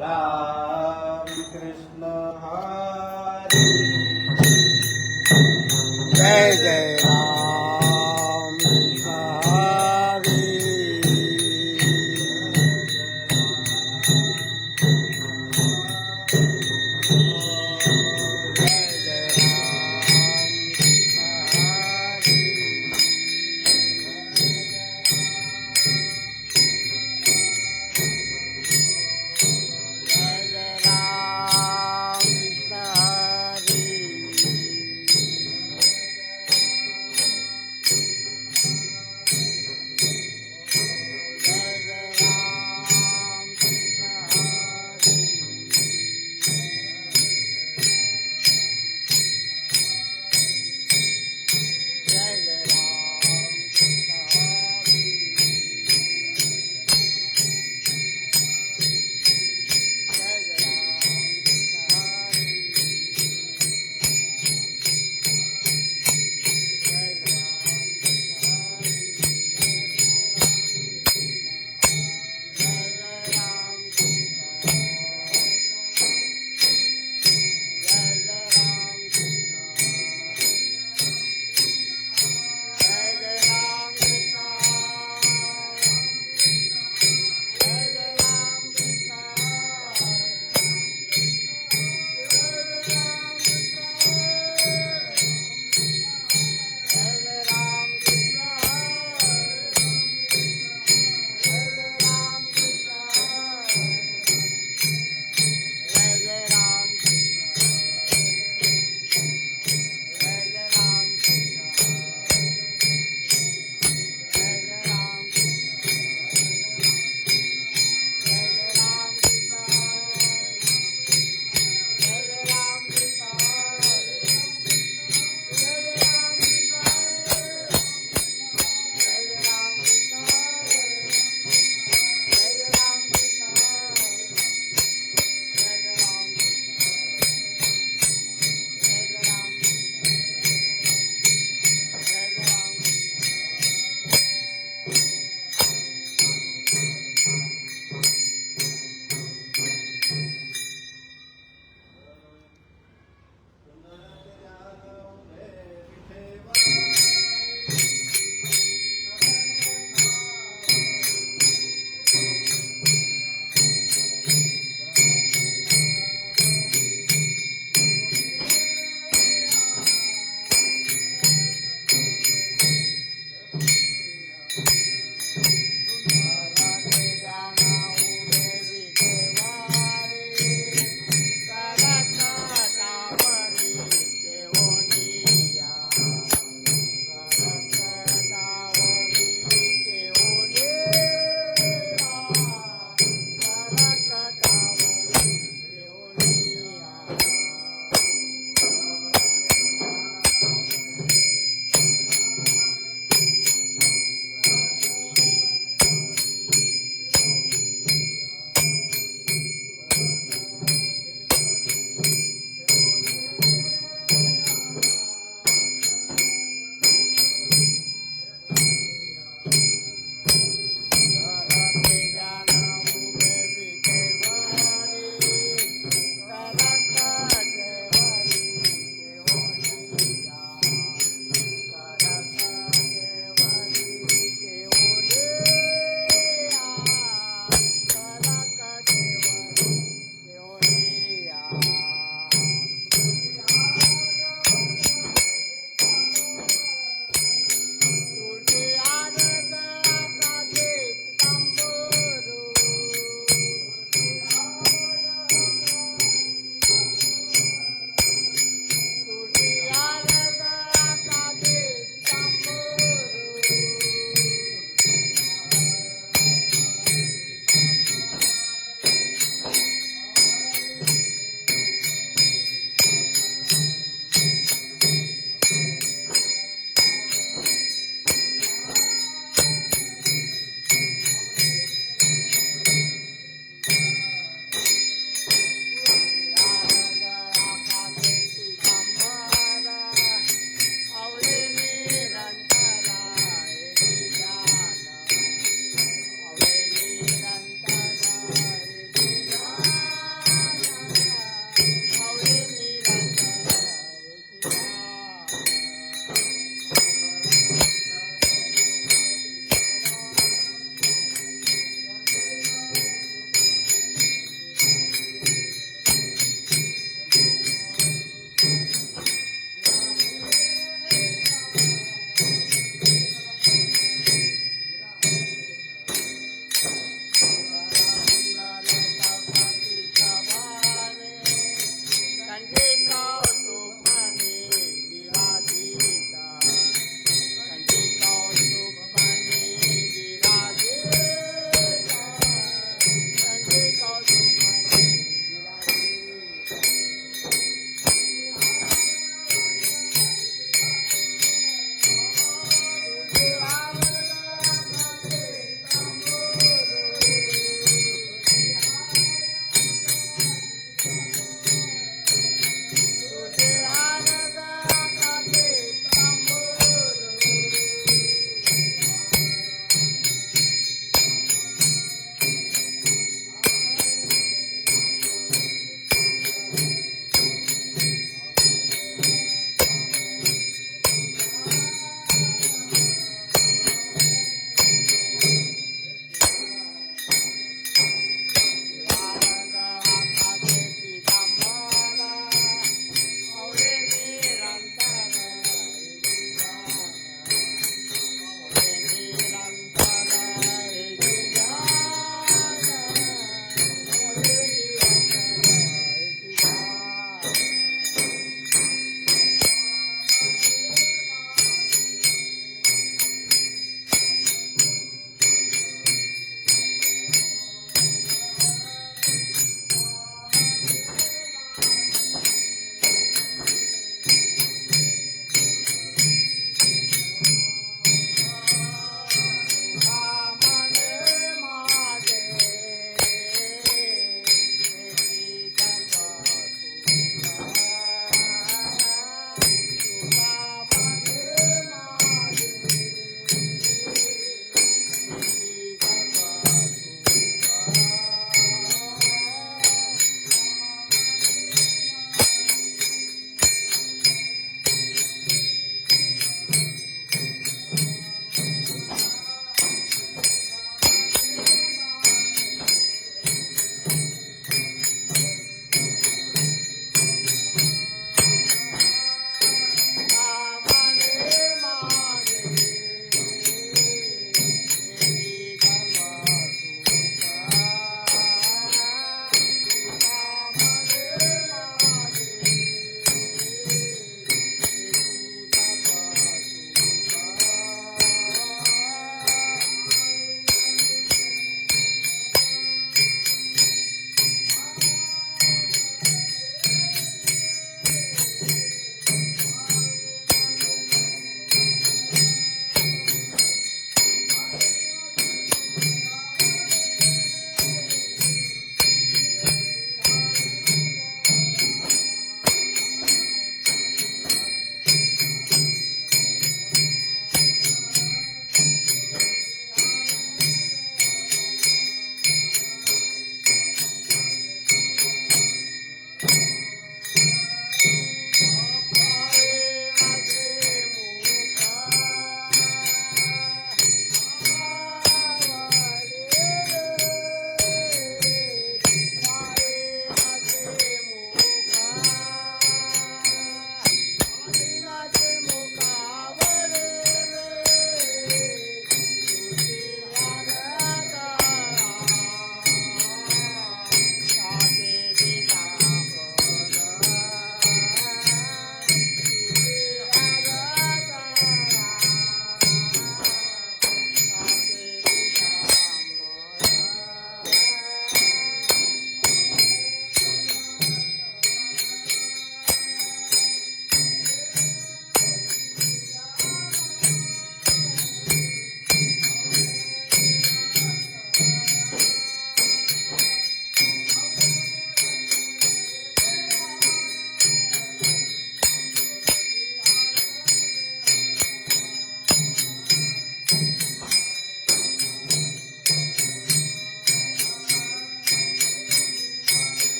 राम कृष्ण हरी जय जय राम कृष्ण हरी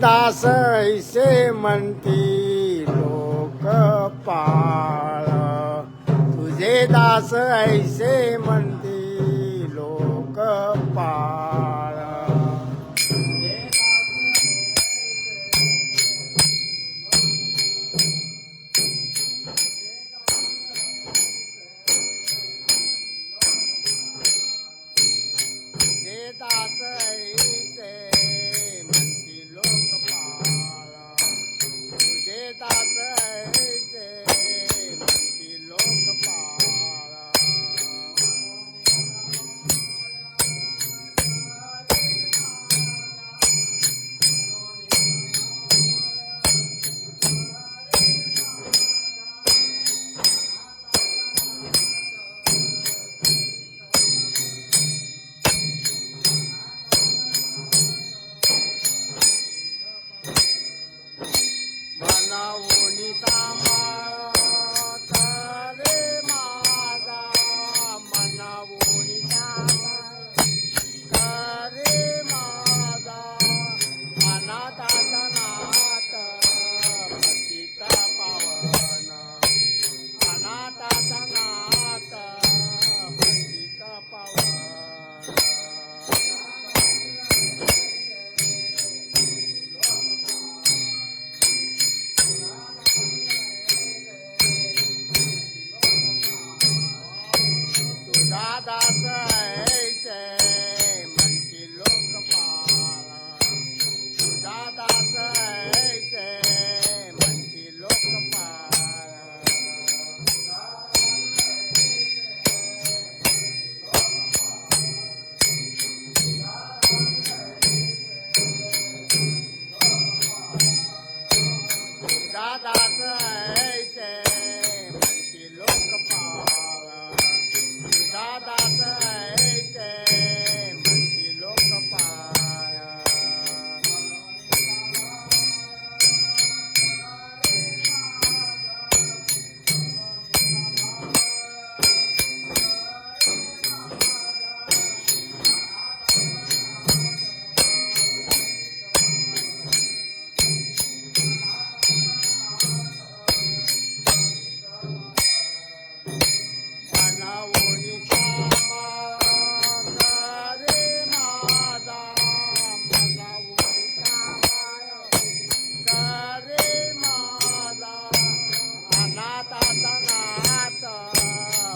दास ऐसे म्हणती लोकपाळ तुझे दास ऐसे म्हणती लोकपाळ तुझे दास ऐसे म्हणती लोकपाळ तुझे दास ऐसे म्हणती लोकपाळ मनावूनी सांभाळता रे माझा मनावूनी सांभाळता रे माझा अनाथाचा नाथ पतित पावन अनाथाचा नाथ पतित पावन तुझा दास ऐसे म्हणती लोकपाळ तुझा दास ऐसे म्हणती लोकपाळ तुझा दास ऐसे म्हणती लोकपाळ तुझा दास ऐसे म्हणती लोकपाळ मनावूनी सांभाळता रे माझा मनावूनी सांभाळता रे माझा अनाथाचा नाथ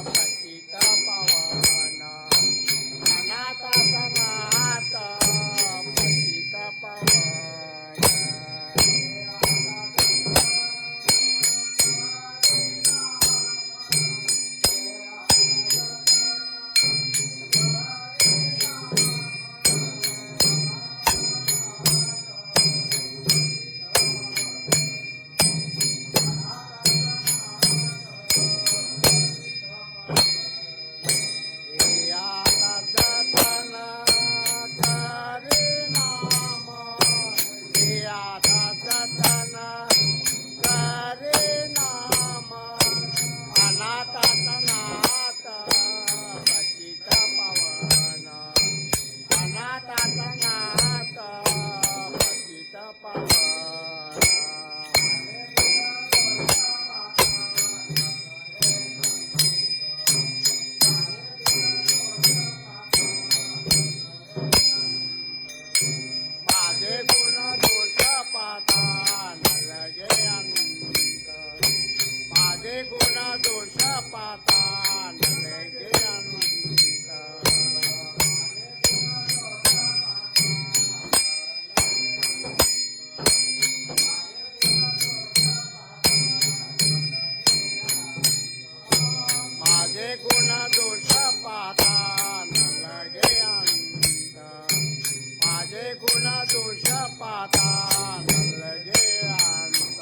पतित पावन अनाथाचा नाथ पतित पावन आता जतन करे नाम आता जतन करे नाम अनाथाचा नाथ पतित पावन अनाथाचा नाथ पतित पावन माझे गुण दोष पाहता न लगे अंत माझे गुण दोष पाहता न लगे अंत माझे गुण दोष पाहता न लगे अंत माझे गुण दोष पाहता न लगे अंत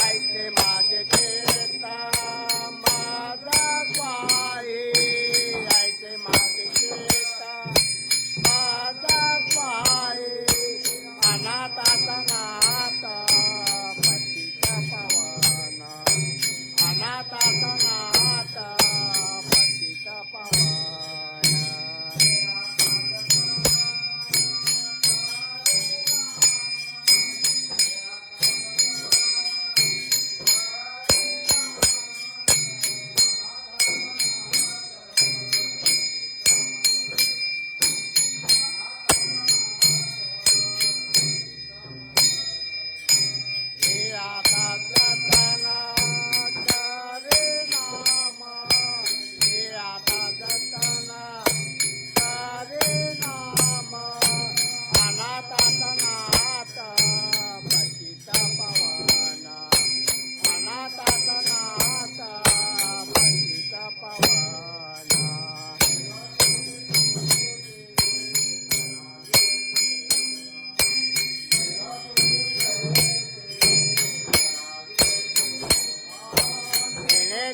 ऐसे माझे चेता माझा पाय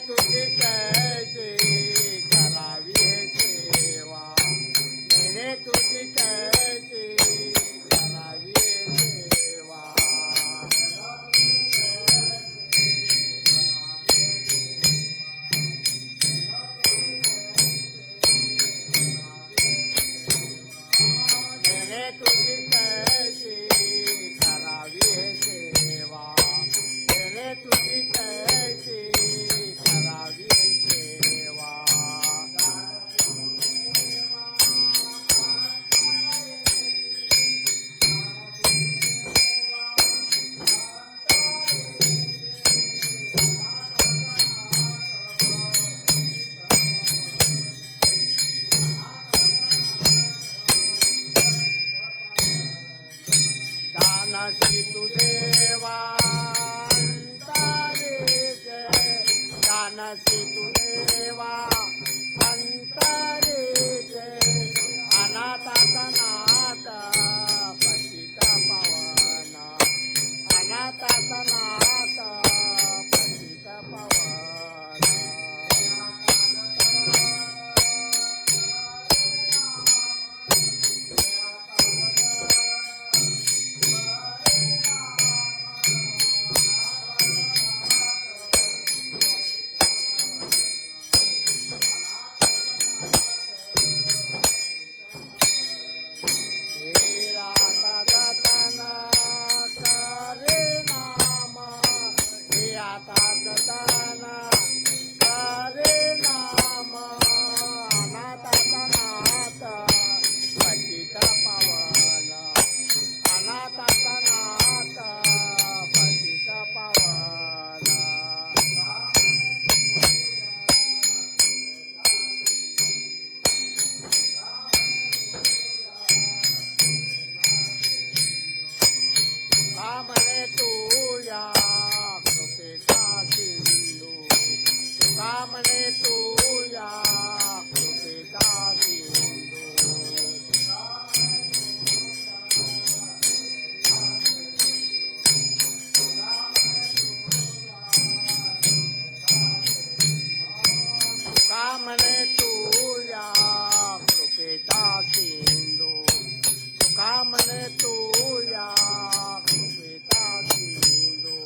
तुझी कैसी करावी हे सेवा मेरे तुझी कैसी करावी हे सेवा मेरे तुझी कैसी करावी हे सेवा मेरे तुझी कैसी करावी हे सेवा दानसी तू देवा अंतरेचे दानसी तू देवा अंतरेचे अनाथाचा नाथ पतित पावन अनाथाचा नाथ पतित पावन कामने तुझ्या कृपेचा सिंधू कामने तुझ्या कृपेचा सिंधू कामने तुझ्या कृपेचा सिंधू कामने तुझ्या कृपेचा सिंधू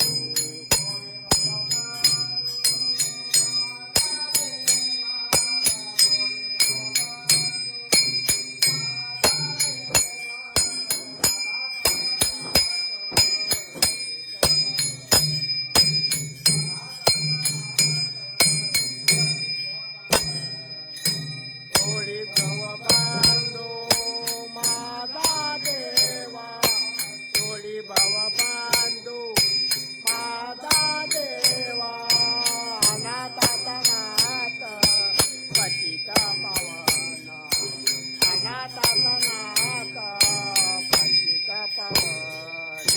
थोडी भव बांधो माझा देवा थोडी भव बांधो माझा देवा अनाथाचा नाथ पतित पावन अनाथाचा नाथ पतित पावन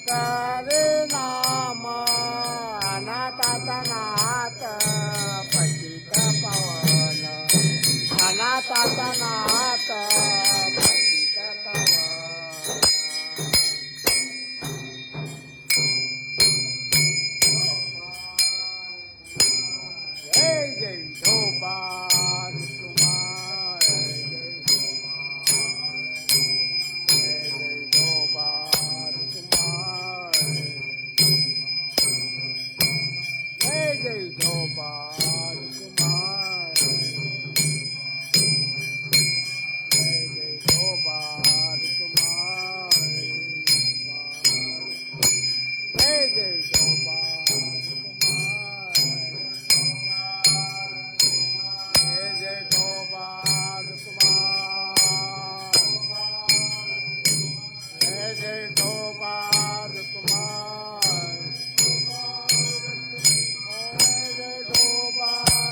करे नाम अनाथाचा नाथ पतित पावन अनाथाचा नाथ पतित पावन जय जय धोबा कुमार जय जय धोबा कुमार जय जय धोबा कुमार जय जय धोबा कुमार जय जय धोबा Bye.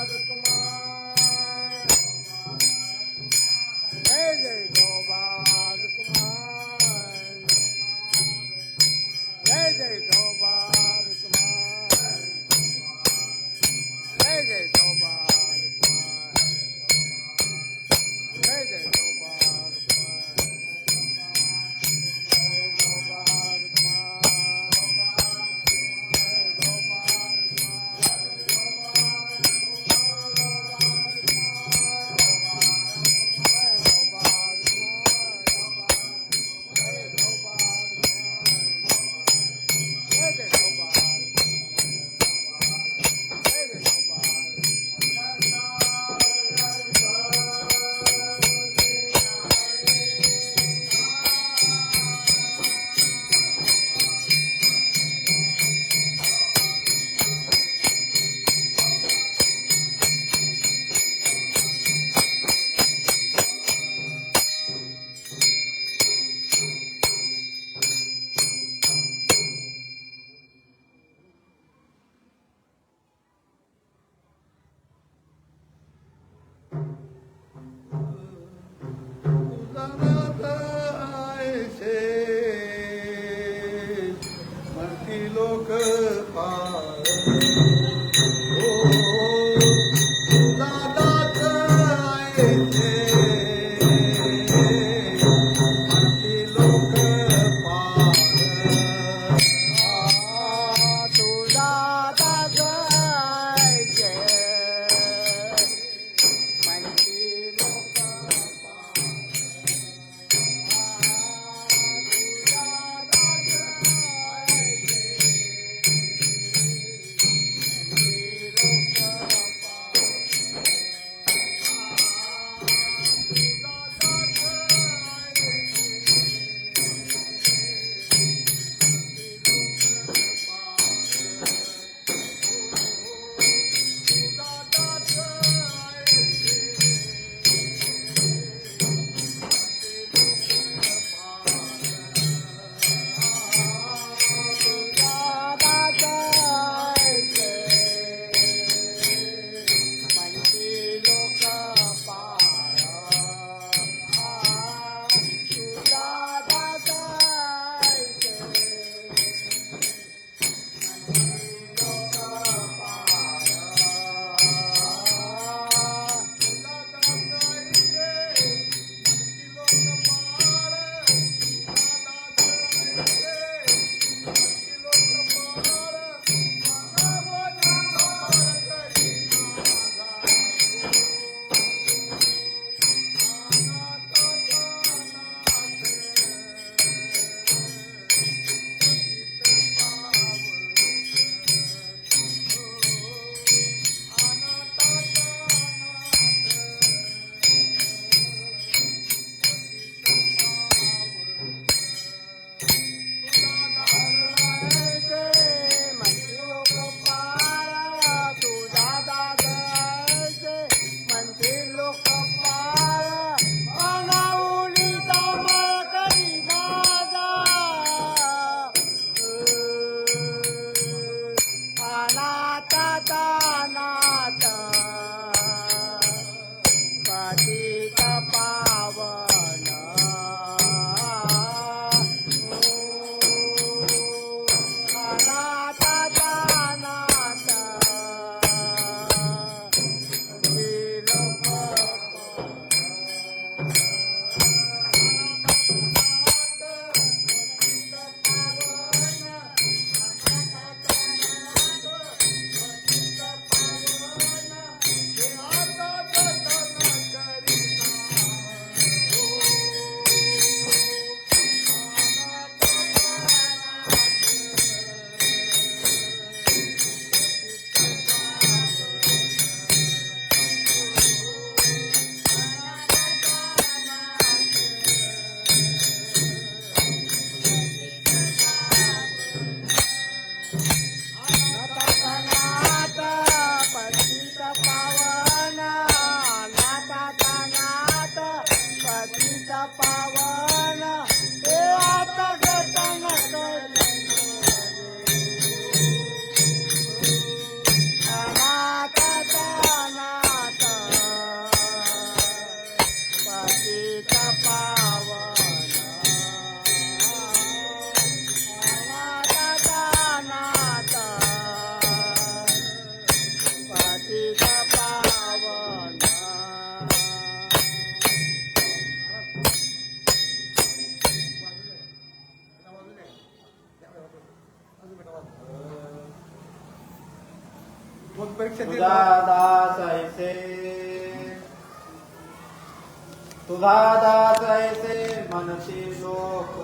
लोक पार तुझा दास ऐसे म्हणती लोक पार तुझा दास ऐसे म्हणती लोक तुझा दास ऐसे तुझा दास ऐसे म्हणती लोक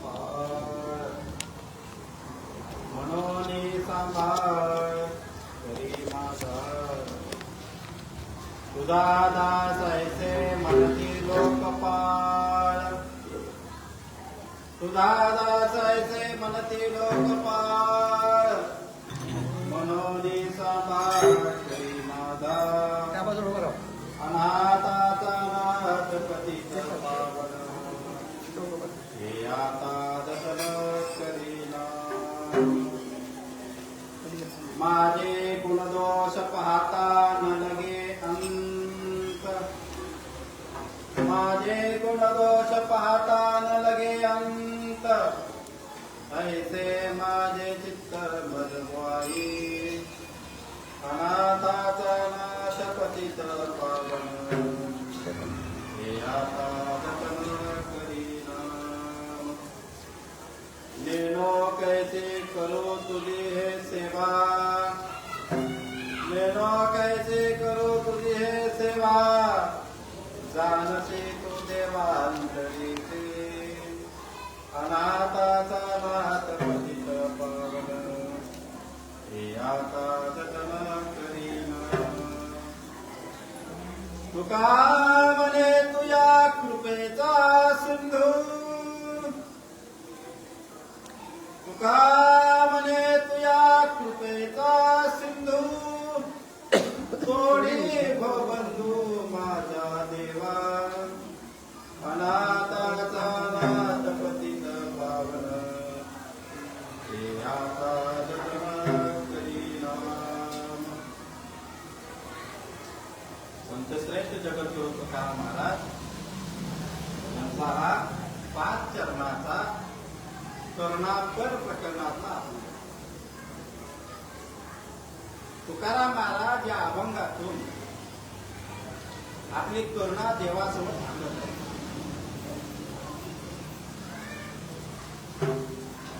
पार म्हणून सांभाळ करी माझा तुझा दास ऐसे म्हणती लोक पार तुझा दास ऐसे म्हणती लोक पार म्हणून सांभाळ करी माझा अनाथाचा नाथ पतित पावन हे आता दर्शन करीना माझे गुणदोष पाहता न लगे अंत माझे गुणदोष पाहता न लगे अंत ऐसे ऐसे माझे चित्त भरवाई अनाथाचा नाश पतित पावन हे आता जतन करीना नेनो कैसे करो तुझी हे सेवा नेनो कैसे करो तुझी हे सेवा जानसे तू देवांतरीचे अनाथाचा नाथ पतित पावन हे आता जतन करीना तुका म्हणे तुझ्या कृपेचा सिंधू तुका म्हणे तुझ्या कृपेचा सिंधू सोडी भवबंधू माझा देवा अनाथाचा नाथ पतित पावन हे आता जतन करीना संतश्रेष्ठ जगद्गुरु तुकाराम महाराज यांचा हा 5 चरणाचा करुणापर प्रकरणातला अभंग. तुकाराम महाराज या अभंगातून आपली करुणा देवासमोर सांगत आहे.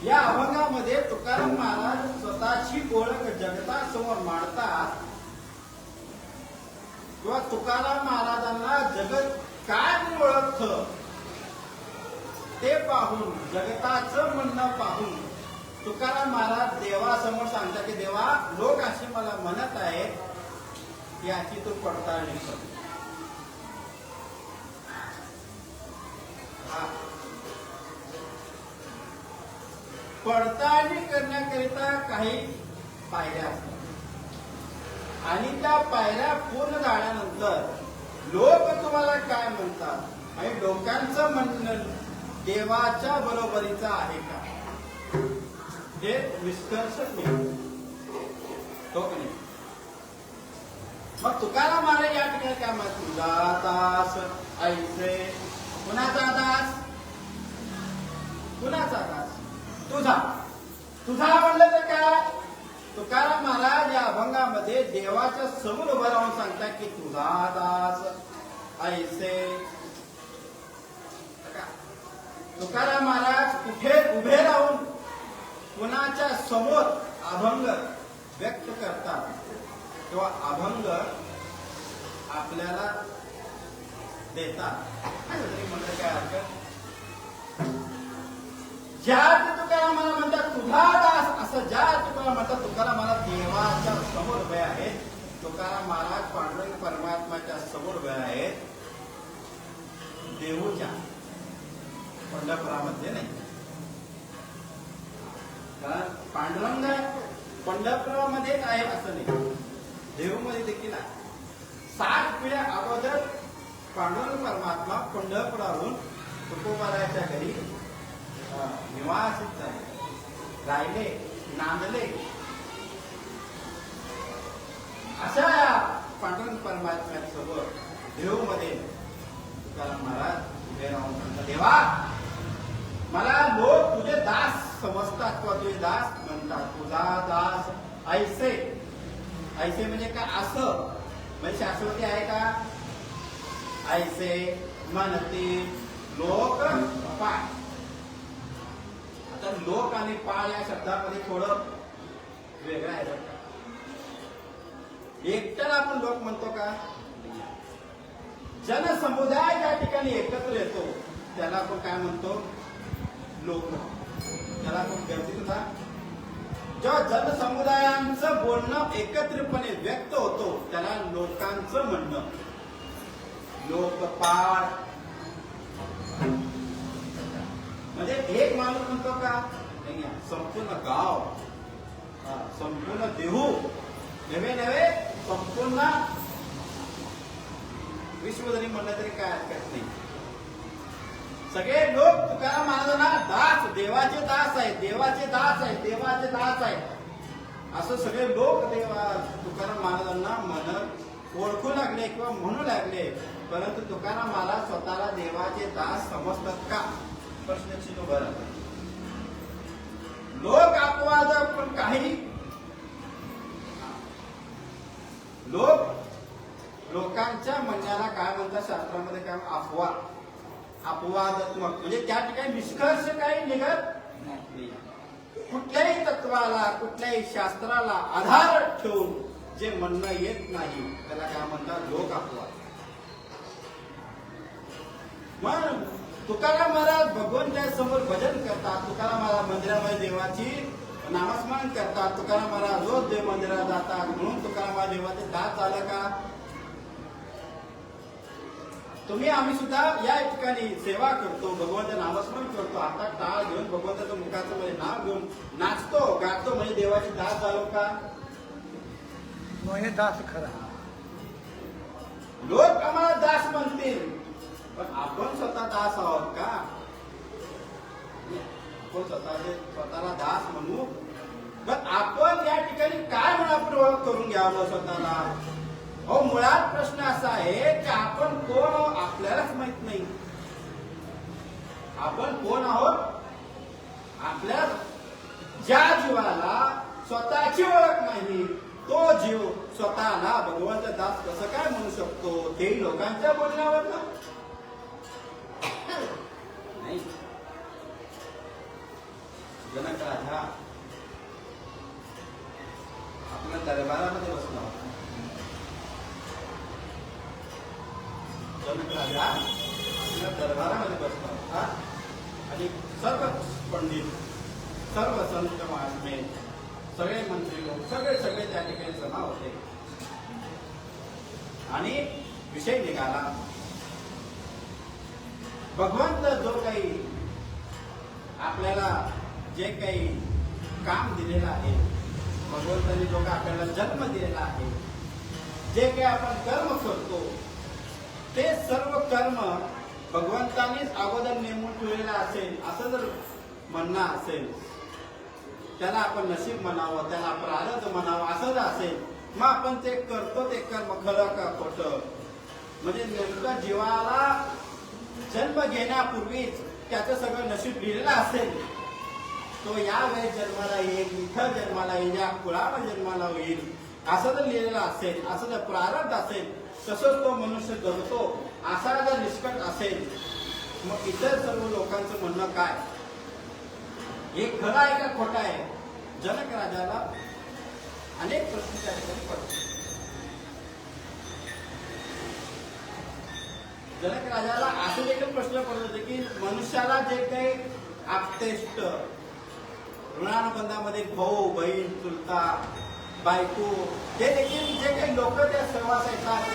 या अभंगामध्ये तुकाराम महाराज स्वतःची ओळख जगतासमोर मांडतात किंवा तुकाराम महाराजांना जगत काय ओळखतं ते पाहून जगताचं म्हणणं पाहून तुकाराम महाराज देवासमोर सांगतात की देवा लोक असे मला म्हणत आहेत याची तू पडताळणी कर. पडताळणी करण्याकरिता काही पायऱ्या असतात आणि त्या पायऱ्या पूर्ण झाल्यानंतर लोक तुम्हाला काय म्हणतात आणि लोकांचं म्हणणं देवाच्या बरोबरीचा आहे का हे निष्कर्ष तो की नाही. मग तुकाराम महाराज या ठिकाणी काय म्हणतात तुझा दास ऐसे कुणाचा दास कुणाचा दास तुझा तुझा म्हणलं तर काय तुकाराम महाराज या अभंगामध्ये देवाच्या समोर उभं राहून सांगतात की तुझा दास ऐसे. तुकाराम महाराज कुठे उभे राहून कुणाच्या समोर अभंग व्यक्त करतात किंवा अभंग आपल्याला देतात म्हणलं काय हरकत. ज्या तुकाराम मला म्हणतात तुझा दास असं ज्या तुकाराम म्हणतात तुकाराम मला देवाच्या समोर उभे आहेत. तुकाराम महाराज पांडुरंग परमात्माच्या समोर उभे आहेत. देहूच्या पंढरपुरामध्ये नाही कारण पांडुरंग पंढरपुरामध्येच आहे असं नाही देहूमध्ये देखील आहे. 7 पिढ्या अगोदर पांडुरंग परमात्मा पंढरपुराहून तुकोबाराच्या घरी निवासित झाले राहिले नांदले. अशा या पांडुरंग परमात्म्यासोबत देहूमध्ये तुकाराम महाराज उभे राहून म्हणतात देवा मला लोक तुझे दास समजतात किंवा तुझे दास म्हणतात. तुझा दास ऐसे ऐसे म्हणजे काय असं म्हणजे शाश्वती आहे का ऐसे म्हणते लोक पाळ. आता लोक आणि पाळ या शब्दामध्ये थोडं वेगळं आहे. एकट्याला आपण लोक म्हणतो का जनसमुदाय ज्या ठिकाणी एकत्र येतो त्याला आपण काय म्हणतो लोक. त्याला आपण गरजेचं ना जेव्हा जनसमुदायांचं बोलणं एकत्रितपणे व्यक्त होतो त्याला लोकांचं म्हणणं. लोकपाळ म्हणजे एक माणूस म्हणतो का नाही संपूर्ण गाव संपूर्ण देहू नव्हे नव्हे संपूर्ण विश्व जरी म्हणलं तरी काय हरकत नाही. सगळे लोक तुकाराम महाराजांना दास देवाचे दास आहेत देवाचे दास आहेत देवाचे दास आहेत असं सगळे लोक देवा तुकाराम महाराजांना म्हणत ओळखू लागले किंवा म्हणू लागले. परंतु तुकाराम महाराज स्वतःला देवाचे दास समजतात का प्रश्नचिन्ह उभं राहतात. शास्त्रामध्ये काय अपवादात्मक म्हणजे त्या ठिकाणी निष्कर्ष काही निघत नाही. कुठल्याही तत्वाला कुठल्याही शास्त्राला आधार ठेवून जे म्हणणं येत नाही त्याला काय म्हणतात लोक अपवाद. मग तुकाराम महाराज भगवंताच्या समोर भजन करतात. तुकाराम महाराज मंदिरामध्ये देवाची नामस्मरण करतात. तुकाराम महाराज रोज देव मंदिरात जातात म्हणून तुकाराम महाराज देवाचे दास झालं का? तुम्ही आम्ही सुद्धा या ठिकाणी सेवा करतो, भगवंताचं नामस्मरण करतो, हातात टाळ घेऊन भगवंताचं मुखाचं म्हणजे नाव घेऊन नाचतो गातो म्हणजे देवाची दास झालो का? हे दास खरा. लोक आम्हाला दास म्हणतील पण आपण स्वतः दास आहोत का? आपण स्वतःला दास म्हणू पण आपण या ठिकाणी काय मनापूर्वक करून घ्यावं स्वतःला? हो, मुळात प्रश्न असा आहे की आपण कोण आहोत आपल्यालाच माहित नाही. आपण कोण आहोत? आपल्या ज्या जीवाला स्वतःची ओळख नाही तो जीव स्वतःला भगवंत दास कसं काय म्हणू शकतो? तेही लोकांच्या बोलण्यावर नाही. जनक राजा आपल्या दरबारामध्ये बसला होता. जनक राजा आपल्या दरबारामध्ये बसला होता आणि सर्व पंडित, सर्व संत महात्मे, सगळे मंत्री लोक सगळे त्या ठिकाणी जमा होते आणि विषय निघाला. भगवंत जो काही आपल्याला जे काही काम दिलेलं आहे, भगवंताने जो काही आपल्याला जन्म दिलेला आहे, जे काही आपण कर्म करतो ते सर्व कर्म भगवंतानेच अगोदर नेमून ठेवलेलं असेल असं जर म्हणणं असेल, त्याला आपण नशीब म्हणावं, त्याला प्रारब्ध म्हणावं असं जर असेल, मग आपण ते करतो ते कर्म खरं का खोटं? म्हणजे नेमकं जीवाला जन्म घेण्यापूर्वीच त्याचं सगळं नशीब लिहिलेलं असेल, तो या वेळेस जन्माला येईल, इथं जन्माला येईल, या कुळाला जन्माला येईल असं जर लिहिलेलं असेल, असं जर प्रारब्ध असेल, तसंच तो मनुष्य जगतो असा जर निष्कट असेल, मग इतर सर्व लोकांचं म्हणणं काय? हे खरं आहे का खोटं आहे? जनक राजाला अनेक प्रश्न त्या ठिकाणी पडतात. जनक राजाला असे देखील प्रश्न पडत होते की मनुष्याला जे काही आपतेष्ट ऋणानुबंधामध्ये भाऊ बहीण चुलता बायको हे देखील जे काही लोक त्या सहवास येतात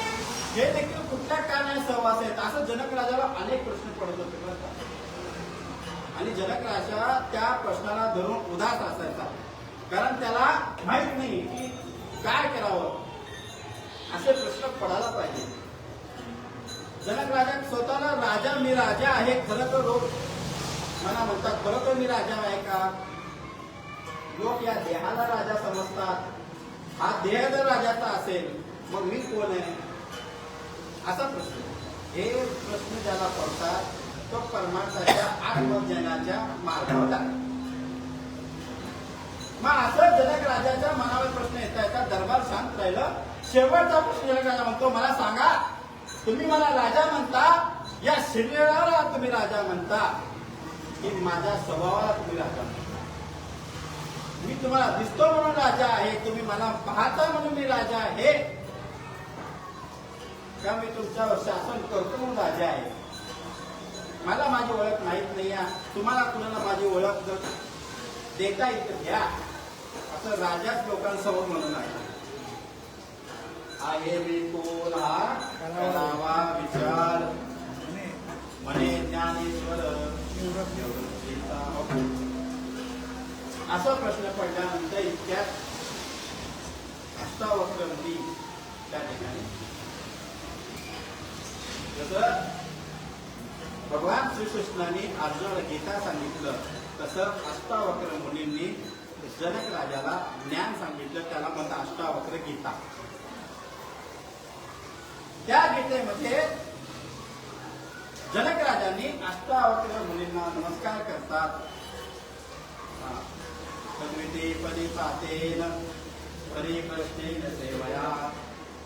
हे देखील कुठल्या कारणाने सहवास आहेत असं जनक राजाला अनेक प्रश्न पडत होते बरं का. आणि जनक राजा त्या प्रश्नाला धरून उदास असायचा, कारण त्याला माहित नाही की काय करावं. असे प्रश्न पडायला पाहिजे. जनक राजा स्वतःला राजा मी राजा आहे खरं तर लोक मला म्हणतात, खरं तर मी राजा आहे का? लोक या देहाला राजा समजतात. हा देह जर राजाचा असेल मग मी कोण आहे असा प्रश्न. हे प्रश्न ज्याला पडतात तो परमार्थाच्या आत्मज्ञानाच्या मार्गावर आहे. मग असं जनक राजाच्या मनावर प्रश्न येता दरबार शांत राहिलं. शेवटचा प्रश्न जनक राजा म्हणतो, मला सांगा तुम्ही मला राजा म्हणता, या शरीराला तुम्ही राजा म्हणता की माझ्या स्वभावाला तुम्ही राजा म्हणता? मी तुम्हाला दिसतो म्हणून राजा आहे, तुम्ही मला पाहता म्हणून मी राजा आहे का मी तुमच्यावर शासन करतो म्हणून राजा आहे? मला माझी ओळख माहित नाही. तुम्हाला कुणाला माझी ओळख जर देता येतं घ्या असं राजाच लोकांसमोर म्हणून आहे मी कोण हा करावा विचार म्हणे ज्ञानेश्वर असा प्रश्न पडल्यानंतर इतक्यात अष्टावक्र मुनी त्या ठिकाणी जसं भगवान श्रीकृष्णाने अर्जुनाला गीता सांगितलं तसं अष्टावक्र मुनींनी जनक राजाला ज्ञान सांगितलं. त्याला म्हणतात अष्टावक्र गीता. त्या गीतेमध्ये जनक राजांनी अष्टावक्र मुनींना नमस्कार करतात. तद्विती परिपातेन परिप्रश्नेन सेवया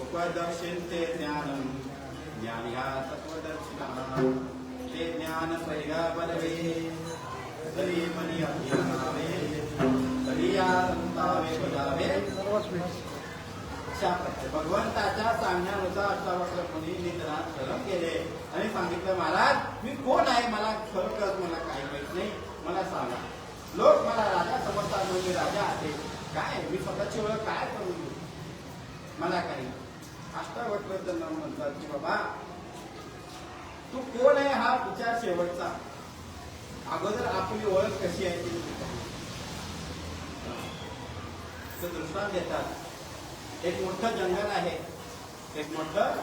उपदर्शिते ज्ञानम् ज्ञान ह्या तत्वदर्शना ते ज्ञान परिगा बनवे तरी मनी अज्ञानावे तरी या संतावे बजावे सर्वस्वी अशा प्रकारे भगवंताच्या सांगण्यानुसार अष्टावक्र मुनी निधनात खरं केले आणि सांगितलं महाराज मी कोण आहे मला खरोखर मला काही माहित नाही मला सांगा. लोक मला राजा समजतात मी राजा आहे काय मी स्वतःची ओळख काय करू मला काही. अष्टावक्र त्यांना म्हणतात की बाबा तू कोण आहे हा विचार शेवटचा अगोदर आपली ओळख कशी आहे ती दृष्टांत देतात. एक मोठं जंगल आहे एक मोठं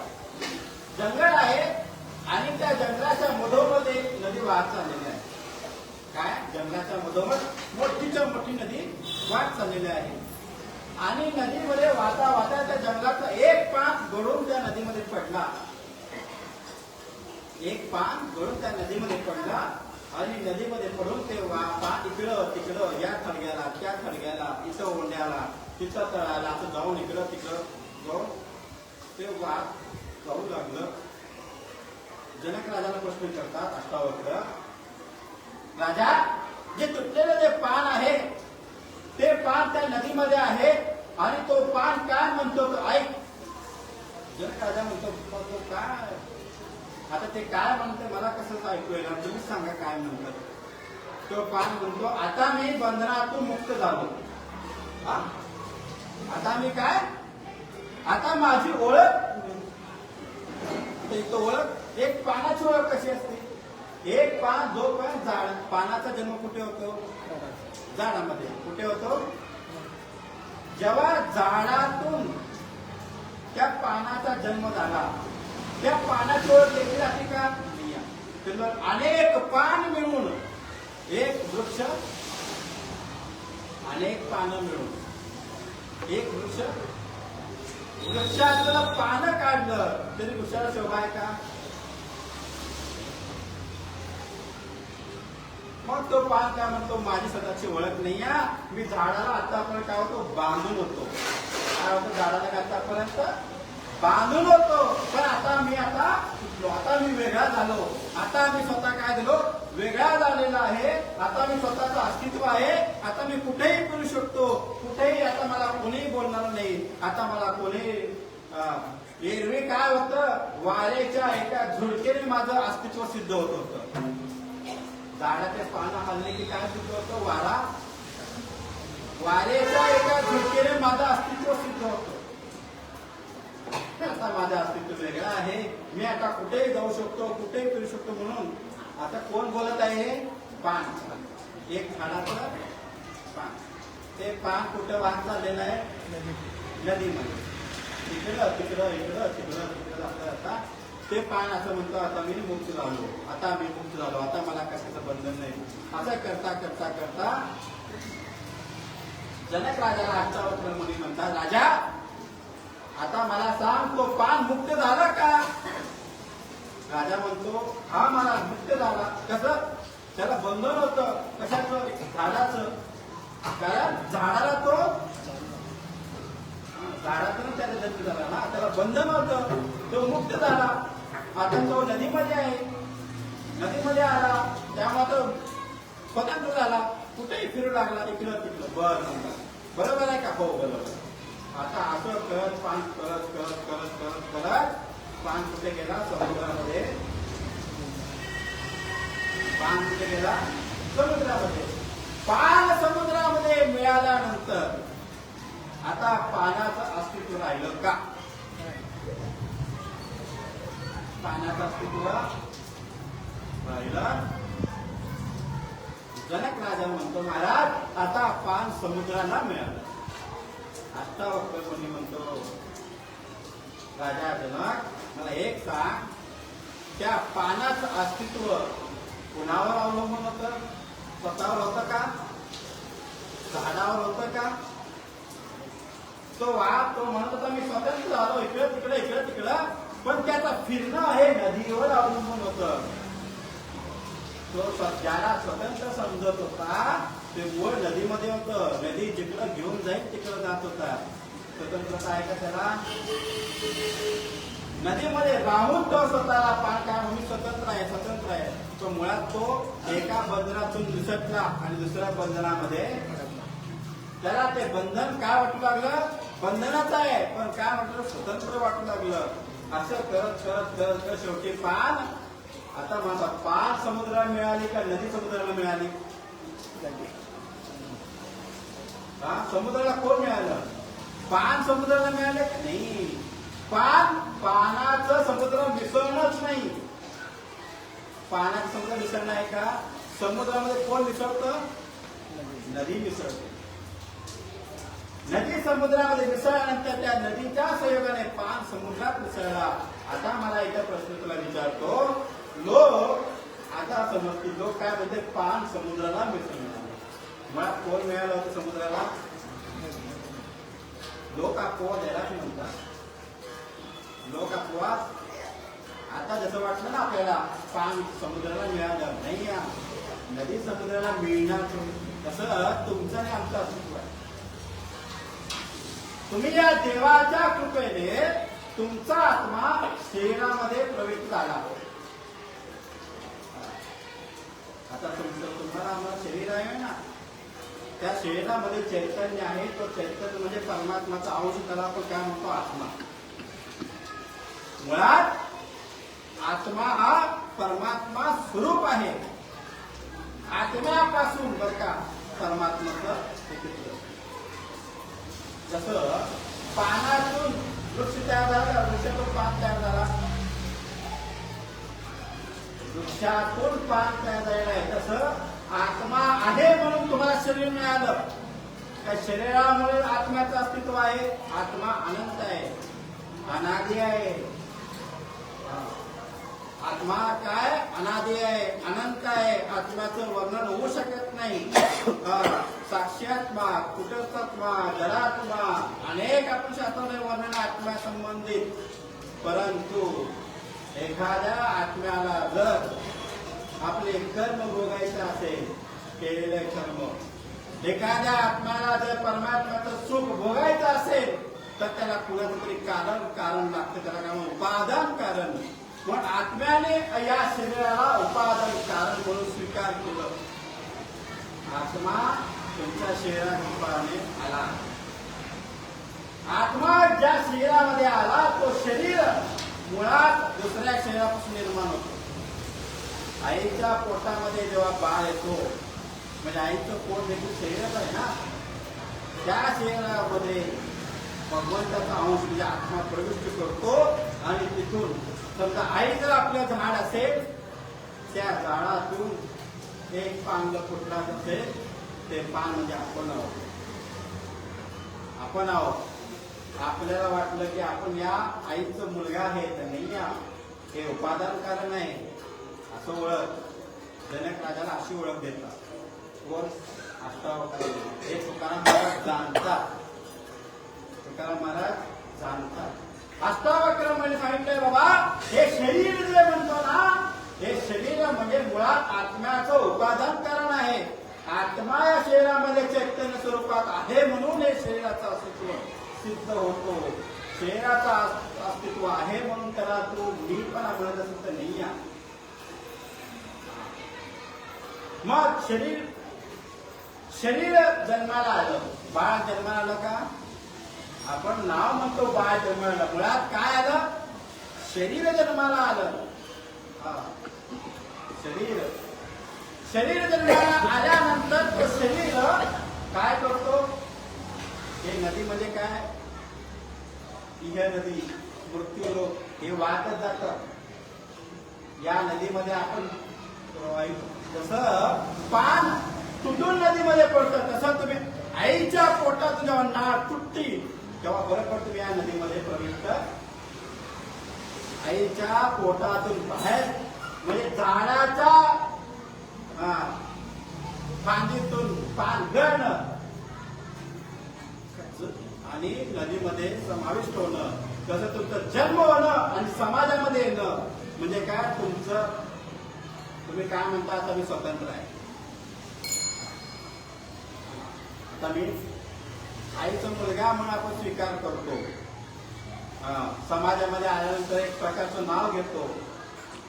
जंगल आहे आणि त्या जंगलाच्या मधोमध एक नदी वाहत चाललेली आहे. काय जंगलाच्या मधोमध मोठीच्या मोठी नदी वाहत चाललेली आहे आणि नदीमध्ये वाहता वाहता त्या जंगलाचा एक पान गळून त्या नदीमध्ये पडला. एक पान गळून त्या नदीमध्ये पडला आणि नदीमध्ये पडून ते पान इकडं तिकडं या थडग्याला त्या थडग्याला इथं ओंड्याला तिथं तळाला असं जाऊन इकडं तिकडं जाऊन ते वाहत जाऊ लागलं. जनक राजाला प्रश्न करतात अष्टावक्र राजा जे तुटलेलं जे पान आहे ते पान त्या नदीमध्ये आहे आणि तो पान काय म्हणतो तो ऐक. जनक राजा म्हणतो तो काय आता ते काय म्हणते मला कसं ऐकू येणार तुम्ही सांगा काय म्हणतात. तो पान म्हणतो आता मी बंधनातून मुक्त झालो. आता मी काय आता माझी ओळख तो ओळख एक पानाची ओळख कशी असते. एक पान जो पण झाड पानाचा जन्म कुठे होतो झाडामध्ये कुठे होतो जेव्हा झाडातून त्या पानाचा जन्म झाला त्या पानाची ओळख देखील जाते का नाही. अनेक पान मिळून एक वृक्ष अनेक पानं मिळून एक वृक्ष वृक्षाचं पानं काढलं तरी वृक्षाला शोभा आहे का. मग तो पान काय म्हणतो माझी स्वतःची ओळख नाही आहे मी झाडाला आतापर्यंत काय होतो बांधून होतो. काय होतं झाडाला आतापर्यंत बांधून होतो पण आता मी वेगळा झालो. आता मी स्वतः काय झालो वेगळा झालेला आहे. आता मी स्वतःचं अस्तित्व आहे. आता मी कुठेही फिरू शकतो कुठेही आता मला कोणीही बोलणार नाही. आता मला कोणी एरवी काय होतं वाऱ्याच्या एका झुळकेने माझं अस्तित्व सिद्ध होत होतं. झाडाचे पानं हल्ले की काय सिद्ध होतं वाऱ्याच्या एका झुळकेने माझं अस्तित्व सिद्ध होतं. आता माझं अस्तित्व वेगळं आहे. मी आता कुठेही जाऊ शकतो कुठेही फिरू शकतो. म्हणून आता कोण बोलत आहे पान एक झाडाचं पान ते पान कुठं वाहत चाललेलं आहे नदीमध्ये इकडं तिकडं इकडं तिकडं तिकडं जाता ते पान असं म्हणतो आता मी मुक्त झालो. आता मी मुक्त झालो. आता मला कशाचं बंधन नाही. असं करता करता करता जनक राजाला अष्टावक्र मुनी म्हणतात राजा आता मला सांग तो पान मुक्त झाला का. राजा म्हणतो हा मला मुक्त झाला. कसं त्याला बंधन होतं कशाचं झाडाचं कारण झाडाला झाडातून त्याला जन्म झाला ना त्याला बंधन होतं तो मुक्त झाला. आता तो नदीमध्ये आहे नदीमध्ये आला त्यामुळे तो स्वतंत्र झाला कुठेही फिरू लागला इकडं तिकडं. बरोबर आहे का हो बरोबर. आता असं करत पान करत करत करत करत करत पान कुठे गेला समुद्रामध्ये. पान कुठे गेला समुद्रामध्ये. पान समुद्रामध्ये मिळाल्यानंतर आता पानाचं अस्तित्व राहिलं का. पाण्याचं अस्तित्व राहिलं. जनक राजा म्हणतो महाराज आता पान समुद्राला मिळालं. अष्टावक्र मुनी म्हणतो राजा जनक मला एक सांग त्या पानाचं अस्तित्व कुणावर अवलंबून होतं स्वतःवर होतं का झाडावर होतं का. तो म्हणत होता मी स्वतंत्र झालो इकडं तिकडं इकडं तिकडं पण त्याचं फिरणं हे नदीवर अवलंबून होतं. तो ज्याला स्वतंत्र समजत होता ते मूळ नदीमध्ये होतं. नदी जिकडं घेऊन जाईल तिकडं जात होता. स्वतंत्रता आहे का त्याला नदीमध्ये राहून तो स्वतःला पार काय मी स्वतंत्र आहे तो मुळात तो एका बंधनातून निसटला आणि दुसऱ्या बंधनामध्ये त्याला ते बंधन काय वाटू लागलं, बंधनाचं आहे पण काय म्हटलं स्वतंत्र वाटू लागलं. असं करत करत करत करत शेवटी पान, आता माझा पान समुद्राला मिळाली का नदी समुद्राला मिळाली? हा, समुद्राला कोण मिळालं? पान समुद्राला मिळाले का नाही? पानाचं समुद्र मिसळणंच नाही. पानाचं समुद्र मिसळणं आहे का? समुद्रामध्ये कोण मिसळतं? नदी मिसळते. नदी समुद्रामध्ये मिसळल्यानंतर त्या नदीच्या संयोगाने पान समुद्रात मिसळला. आता मला एका प्रश्न तुला विचारतो, लोक आता समजतील, लोक काय म्हणते पान समुद्राला मिसळणार. मला कोण मिळालं होतं समुद्राला? लोक अपवाद यालाच म्हणतात. लोक अपवाद. आता जसं वाटलं ना आपल्याला पान समुद्राला मिळालं नाही, नदी समुद्राला मिळणार तसं तुमचं आणि आमचं अस्तित्व आहे. तुम्ही या देवाच्या कृपेने तुमचा आत्मा शरीरामध्ये प्रविष्ट झाला. आता तुम्हाला आम्हाला शरीर आहे ना, त्या शरीरामध्ये चैतन्य आहे. तो चैतन्य म्हणजे परमात्माचा अंश, त्याला आपण काय म्हणतो? आत्मा. मुळात आत्मा हा परमात्मा स्वरूप आहे. आत्म्यापासून बर का परमात्माचं अस्तित्व. जसं पानातून वृक्ष तयार झाला, वृक्षातून पान तयार झाला, वृक्षातून पान तयार झालेलं आहे, तसं आत्मा आहे म्हणून तुम्हाला शरीर मिळालं. त्या शरीरामुळे आत्म्याचं अस्तित्व आहे. आत्मा अनंत आहे, अनादि आहे. आत्मा काय? अनादि आहे, अनंत आहे. आत्म्याचं वर्णन होऊ शकत नाही. साक्षात्मा, कुटस्थात्मा, जडात्मा, अनेक आपण शास्त्रामध्ये वर्णन आत्म्या संबंधित. परंतु एखाद्या आत्म्याला जर आपले कर्म भोगायचे असेल, केलेले कर्म, एखाद्या आत्म्याला जर परमात्म्याचं सुख भोगायचं असेल तर त्याला कुणाचं तरी कारण लागतं. त्याला काय उपादान कारण. पण आत्म्याने या शरीराला उपादान कारण म्हणून स्वीकार केलं. आत्मा तुमच्या शरीराने आला. आत्मा ज्या शरीरामध्ये आला तो शरीर मुळात दुसऱ्या शरीरापासून निर्माण होतो. आईच्या पोटामध्ये जेव्हा बाळ येतो, म्हणजे आईचं पोट देखील शरीरच आहे ना, त्या शरीरामध्ये भगवंताचा अंश म्हणजे आत्मा प्रविष्ट करतो. आणि तिथून समजा आई जर आपलं झाड असेल, त्या झाडातून एक पान जर फुटलं असेल, ते पान म्हणजे आपण आहोत. आपण आहोत. आपल्याला वाटलं की आपण या आईचं मुलगा आहे, तर नाही, हे उपादान कारण आहे असं ओळख जनक राजाला अशी ओळख देतात. कोण? अष्टावक्र. हे तुकाराम महाराज जाणतात. तुकाराम महाराज जाणतात. अष्टावक्र म्हणजे सांगितलंय बाबा, हे शरीर जे म्हणतो ना, हे शरीर म्हणजे मुळात आत्म्याचं उपादान कारण आहे. आत्मा या शरीरामध्ये चैतन्य स्वरूपात आहे म्हणून हे शरीराचं अस्तित्व सिद्ध होतो. शरीराचा अस्तित्व आहे म्हणून त्याला तो नीटपणा म्हणत असेल तर नाही आहे. मग शरीर जन्माला आलं, बाळ जन्माला आलं का? आपण नाव म्हणतो बाळ जन्माला, मुळात काय आलं? शरीर जन्माला आलं. शरीर जन्माला आल्यानंतर तो शरीर काय करतो? हे नदीमध्ये काय? इह नदी, मृत्यू लोक, हे वाहतच जात. या नदीमध्ये आपण जसं पान तुटून नदीमध्ये पडतं, तसं तुम्ही आईच्या पोटातून जेव्हा नाळ तुटती तेव्हा बरोबर तुम्ही या नदीमध्ये प्रविष्ट. आईच्या पोटातून बाहेर म्हणजे झाडाच्या फांदीतून पान गळणं आणि नदीमध्ये समाविष्ट होणं, तसं तुमचं जन्म होणं आणि समाजामध्ये येणं म्हणजे काय? तुम्ही काय म्हणता? आता मी स्वतंत्र आहे. आता मी आईचा मुलगा म्हणून आपण स्वीकार करतो. समाजामध्ये आल्यानंतर एक प्रकारचं नाव घेतो.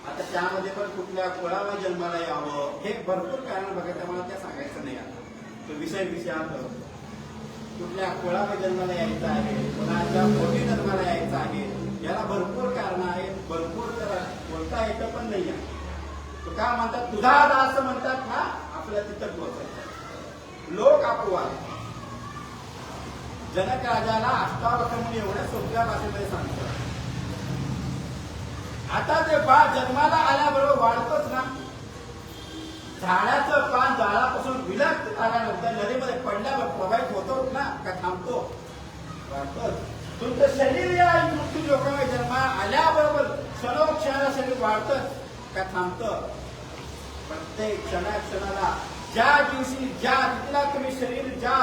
आता त्यामध्ये पण कुठल्या कुळाला जन्माला यावं हे भरपूर कारण बघा, त्यामुळे त्या सांगायचं नाही. आता तो विषयात कुठल्या कुळाला जन्माला यायचं आहे, कुणाच्या पोटी जन्माला यायचं आहे, याला भरपूर कारण आहेत. भरपूर तर बोलता येतं पण नाही आहे. तो काय म्हणतात, तुझा दास म्हणतात ना, आपल्या तिथं पोहोचायचं. लोक अपवाद. जनक राजाला अष्टावक्र म्हणून एवढ्या सोप्या भाषेमध्ये सांगतात. आता ते बाळ जन्माला आल्याबरोबर वाढतच ना, झाडाचं पान झाडापासून विलग झाल्यानंतर नदीमध्ये पडल्यावर प्रवाहित होतो ना, का थांबतो? वाढतोच. तुमचं शरीर या मृत्यू लोकांना जन्मा आल्याबरोबर क्षणोक्षणाला शरीर वाढतच का थांबतं? प्रत्येक क्षणाला ज्या दिवशी ज्या तिथला तुम्ही शरीर ज्या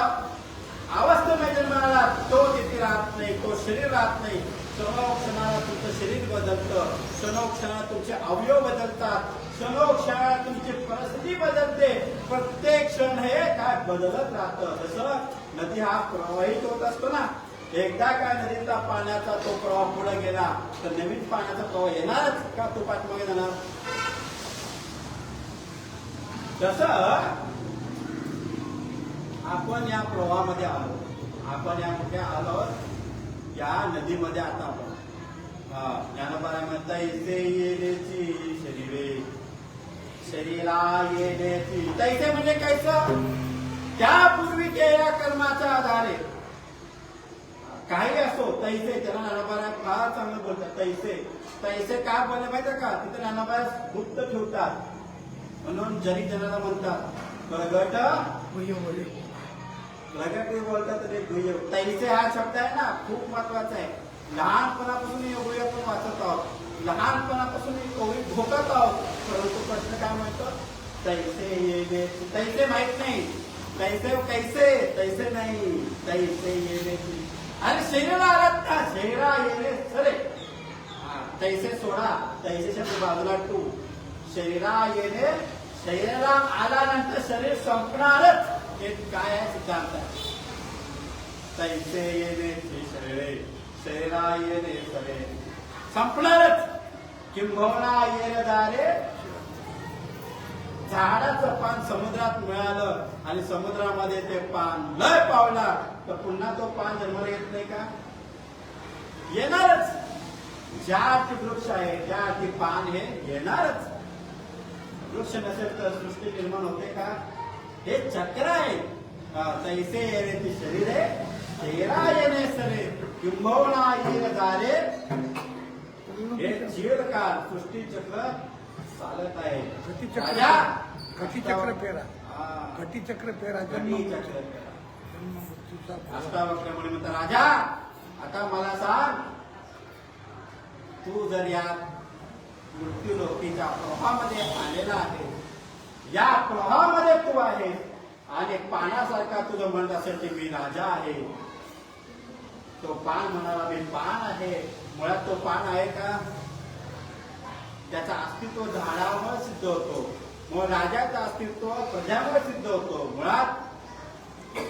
अवस्थेमध्ये जन्माला तो तिथे राहत नाही, तो शरीर राहत नाही. क्षणोक्षणाला तुमचं शरीर बदलतं, क्षणोक्षणाला तुमचे अवयव बदलतात, क्षणोक्षणाला तुमची परिस्थिती बदलते. प्रत्येक क्षण हे काय बदलत राहतं. जसं नदी हा प्रवाहित होत असतो ना, एकदा काय नदीचा पाण्याचा तो प्रवाह पुढे गेला तर नवीन पाण्याचा प्रवाह येणारच का, तो पाठीमागे जाणार? तसं आपण या प्रवाहामध्ये आलो, आपण या कुठे आलो, या नदीमध्ये आता आपण ज्ञानोबाला म्हणता येते येण्याची शरीरे शरीरा येण्याची. तैसे म्हणजे कायचं, त्यापूर्वी केलेल्या कर्माच्या आधारे काही असो. तैसे त्याला ज्ञानोबाला फार चांगलं बोलतात. तैसे काय बोलले माहिती का, तिथे ज्ञानोबा गुप्त ठेवतात म्हणून जरी जनाला म्हणतात प्रगट प्रगट बोलतात रे गुह्य. तैसे हा शब्द आहे ना, खूप महत्वाचा आहे. लहानपणापासून गुह्य आपण वाचत आहोत, लहानपणापासून कोविड भोगत आहोत. परंतु प्रश्न काय म्हणतो, तैसे येणे. तैसे माहित नाही, तैसे कैसे, तैसे नाही, तैसे येणे. आणि शरीराला आलात ना, शरीरा येणे सरे. तैसे सोडा, तैसे शब्द बाजूला टू. शरीरा येणे, शरीराला आल्यानंतर शरीर संपणारच. हे काय आहे सिद्धांत? तैसे येणे शरीरे शरीरा येणे सरे, संपणारच. किंबहुना येणदारे. झाडाचं पान समुद्रात मिळालं आणि समुद्रामध्ये ते पान लय पावला तर पुन्हा तो पान जन्माला येत नाही का? येणारच. ज्या अर्थी वृक्ष आहे त्या अर्थी पान हे येणारच. वृक्ष नसेल तर सृष्टी निर्माण होते का? हे चक्र आहे. तैसे येणे शरीर आहे, शरीरा येणे सरे, किंबहुना येणदारे. हे चिरकाल सृष्टी चक्र चालत आहे. घटीचक्र फेरा, घटीचक्र फेरा, घटीचक्र फेरा. अष्टावक्र म्हणे म्हणतात, राजा आता मला सांग, तू जर या मृत्यू लोकीच्या प्रवाहामध्ये आलेला आहे, या प्रवाहामध्ये तू आहे आणि पाण्यासारखा तुझं म्हणत असेल की मी राजा आहे. तो पान म्हणाला मी पान आहे. मुळात तो पान आहे का? त्याचं अस्तित्व झाडावर सिद्ध होतो. मग राजाचं अस्तित्व प्रजावर सिद्ध होतो. मुळात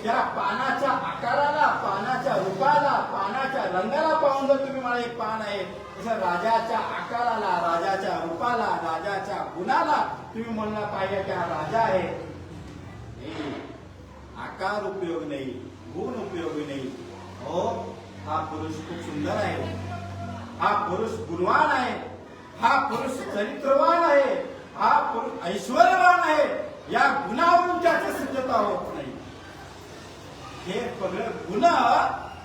त्या पानाच्या आकाराला, पानाच्या रूपाला, पानाच्या रंगाला पाहून जर तुम्ही मला एक पान आहे, तसं राजाच्या आकाराला, राजाच्या रूपाला, राजाच्या गुणाला तुम्ही म्हणला पाहिजे की हा राजा आहे. आकार उपयोग नाही, गुण उपयोगी नाही. हो, हा पुरुष खूप सुंदर आहे, हा पुरुष गुणवान आहे, हा पुरुष चरित्रवान आहे, हा पुरुष ऐश्वर्यवान आहे. या गुणावरून त्याची सिद्धता होत नाही. हे सगळे गुण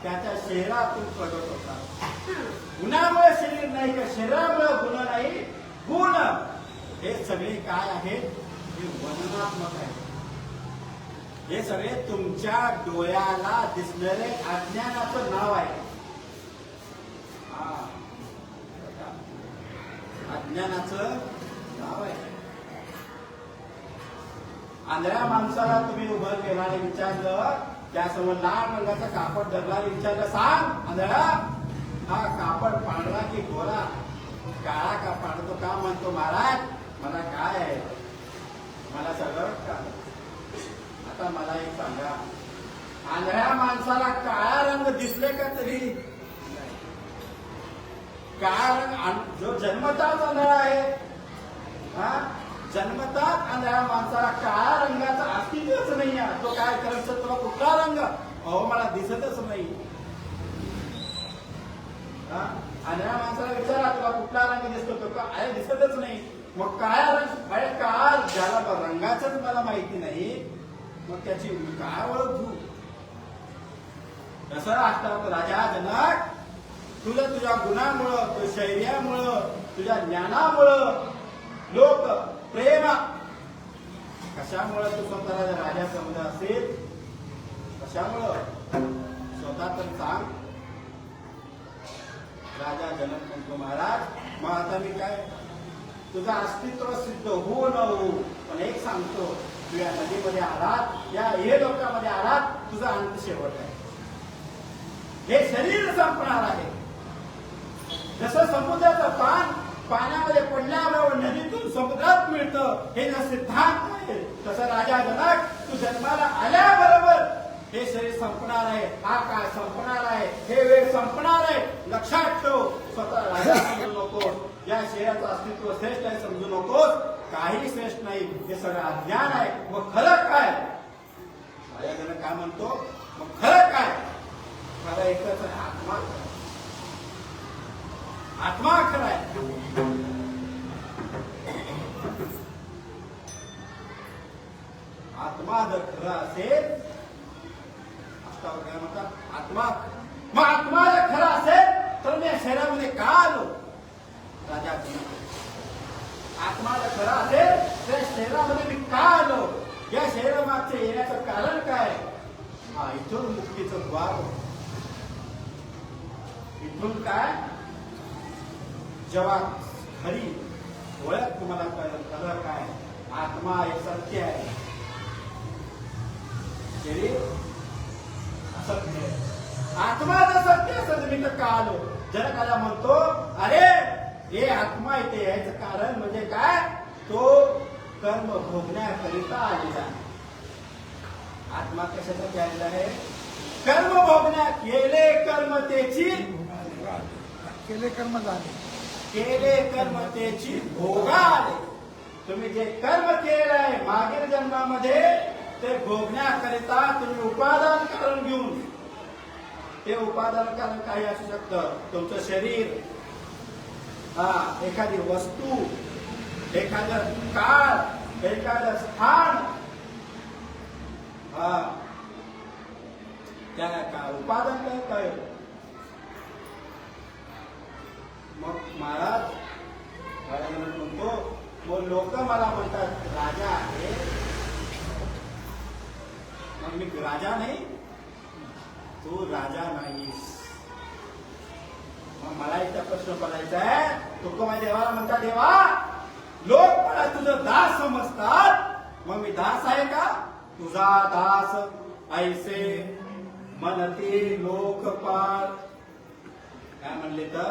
त्याच्या शरीरातून प्रगट होतात. गुणामुळे शरीर नाही का, शरीरामुळे गुण नाही. गुण हे सगळे काय आहेत? हे वर्णनात्मक आहे. हे सगळे तुमच्या डोळ्याला दिसणारे अज्ञानाचं नाव आहे. अज्ञानाचं नाव आहे. आंधळ्या माणसाला तुम्ही उभं केला आणि विचारलं, त्यासमोर लाल रंगाचा कापड धरला आणि विचारलं, सांग आंधळा, हा कापड पांढरा की गोरा, काळा का पांढरा? तो का म्हणतो, महाराज मला काय आहे, मला सगळं काय. आता मला एक सांगा, आंधळ्या माणसाला काळा रंग दिसले का? तरी काळा रंग जो जन्मताच आंधळा आहे, हा जन्मताच आंधळ्या माणसाला काळ्या रंगाचं अस्तित्वच नाही आहे. तो काय करत तुला कुठला रंग, अहो मला दिसतच नाही. आंधळ्या माणसाला विचारा तुला कुठला रंग दिसतो, तो काय दिसतच नाही. मग काळ्या रंग अरे काळ ज्याला रंगाच मला माहिती नाही, मग त्याची काय ओळख घेऊ. तसं असतं राजा जनक, तुला तुझ्या गुणामुळं, तुझ्या शौर्यामुळं, तुझ्या ज्ञानामुळं लोक प्रेम, कशामुळं तू स्वतःला राजा समजा असेल, कशामुळं स्वतः तर सांग. राजा जनक म्हणतो महाराज मग आता मी काय, तुझं अस्तित्व सिद्ध हो न हो, पण एक सांगतो, तू या नदीमध्ये आलात, या हे लोकांमध्ये आलात, तुझा अंत शेवट आहे. हे शरीर संपणार आहे. जसं समुद्राचं पान पाण्यामध्ये पडल्याबरोबर नदीतून समुद्रात मिळतं, हे जर सिद्धांत आहे, तसं राजा जनक तू जन्माला आल्याबरोबर हे शरीर संपणार आहे, हा काळ संपणार आहे, हे वेळ संपणार आहे. लक्षात ठेव, स्वतः राजा समजू नकोस, या शरीराचं अस्तित्व श्रेष्ठ आहे समजू नकोस, काही श्रेष्ठ नाही, हे सगळं अज्ञान आहे. मग खरं काय, राजा जनक काय म्हणतो, मग खरं काय, खरं एकच आहे, आत्मा. आत्मा खरं आहे. आत्मा जर खरं असेल, काय म्हणतात आत्मा, मग आत्मा जर खरं असेल तर मी या शरीरामध्ये का आलो. राजा आत्मा जर खरं असेल तर शरीरामध्ये मी का आलो, या शरीरामागचे येण्याचं कारण काय. हा इथून मुक्तीचं द्वार, इथून काय, जेव्हा खरी ओळख तुम्हाला कळलं काय, आत्मा हे सत्य आहे, शरीर असत्य आहे. आत्मा जर सत्य असत मी तर का आलो. जनकाला म्हणतो अरे हे आत्मा इथे यायचं कारण म्हणजे काय, तो कर्म भोगण्याकरिता आलेला. आत्मा कशासाठी आलेला आहे, कर्म भोगण्या. केले कर्म तेची, केले कर्म झाले, केले कर्म तेची भोगा आले. तुम्ही जे कर्म केलेलं आहे मागील जन्मामध्ये ते भोगण्याकरिता तुम्ही उपादान कारण घेऊन, ते उपादान कारण काही असू शकतं, तुमचं शरीर, एखादी वस्तू, एखादं काळ, एखादं स्थान, त्या उपादान काय. मग महाराज म्हणतो, मग लोक मला म्हणतात राजा आहे, मग मी राजा नाही, तू राजा नाहीस. मग मला इथं प्रश्न पडायचा आहे, तुकोबा देवाला म्हणता देवा लोक मला तुझं दास समजतात, मग मी दास आहे का. तुझा दास ऐसे मनती लोकपाल, काय म्हणले तर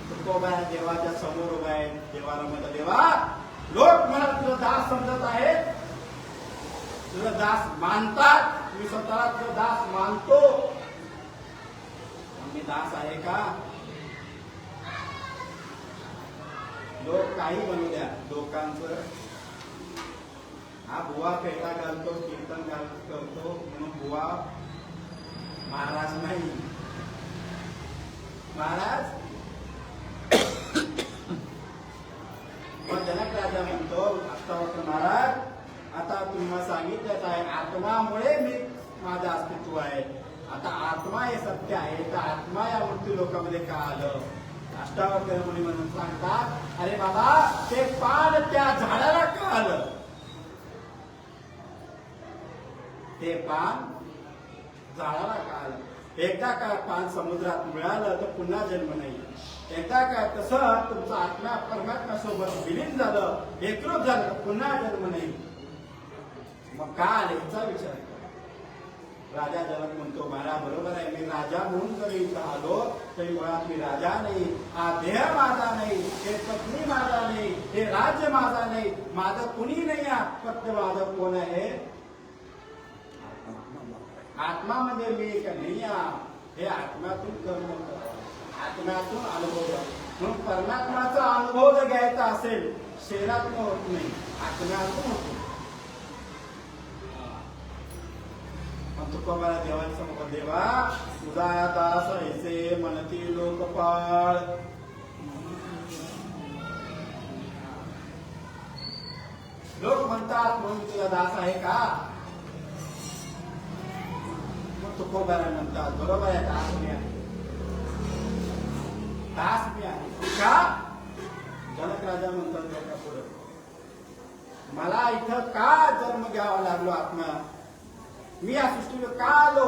तुकोबा देवाच्या समोर उभा आहे. देवाला म्हणता देवा लोक मला तुझं दास समजत आहेत, तुझं दास मानतात, मी स्वतःला तुझं दास मानतो, मी दास आहे का. लोक काही बनू द्या, लोकांचं हा बुवा पेटा घालतो, कीर्तन करतो म्हणून बुवा महाराज नाही. महाराज जनक राजा म्हणतो अष्टावक्र महाराज, आता तुम्हाला सांगितलं आहे आत्मामुळे मी माझं अस्तित्व आहे. आता आत्मा हे सत्य आहे, तर आत्मा या मृत्यू लोकांमध्ये का आलं. अष्टावक्र मुनी म्हणून सांगतात अरे बाबा ते पान त्या झाडाला का आलं. ते पान झाडाला का आलं. एकदा का पान समुद्रात मिळालं तर पुन्हा जन्म नाही. एकदा का तसं तुमचा आत्मा परमात्मा सोबत विलीन झालं, एकरूप झालं, पुन्हा जन्म नाही. मग का आले याचा विचार करा. राजा जनक म्हणतो महाराज बरोबर आहे, मी राजा म्हणून जरी इथं आलो तरी मुळात मी राजा नाही. हा देह माझा नाही, हे पत्नी माझा नाही, हे राज्य माझा नाही, माझं कुणी नाही. फक्त माझं कोण आहे, आत्मा म्हणजे मी का नाही. हे आत्म्यातून कर्म करावं, आत्म्यातून अनुभव घ्यावा. म्हणून परमात्माचा अनुभव जर घ्यायचा असेल शरीरातून होत नाही, आत्म्यातून होतो. तुकोबाला देवाने समोर, देवा तुझा दास ऐसे म्हणती लोकपाळ. लोक म्हणतात म्हणून तुझा दास आहे का? मग तुकोबाला म्हणतात बरोबर आहे, दास मी आहे, दास मी आहे का? जनक राजा म्हणतात त्याच्या पुढे, मला इथं का जन्म घ्यावा लागलो आत्मा, मी या सृष्टीवर का आलो?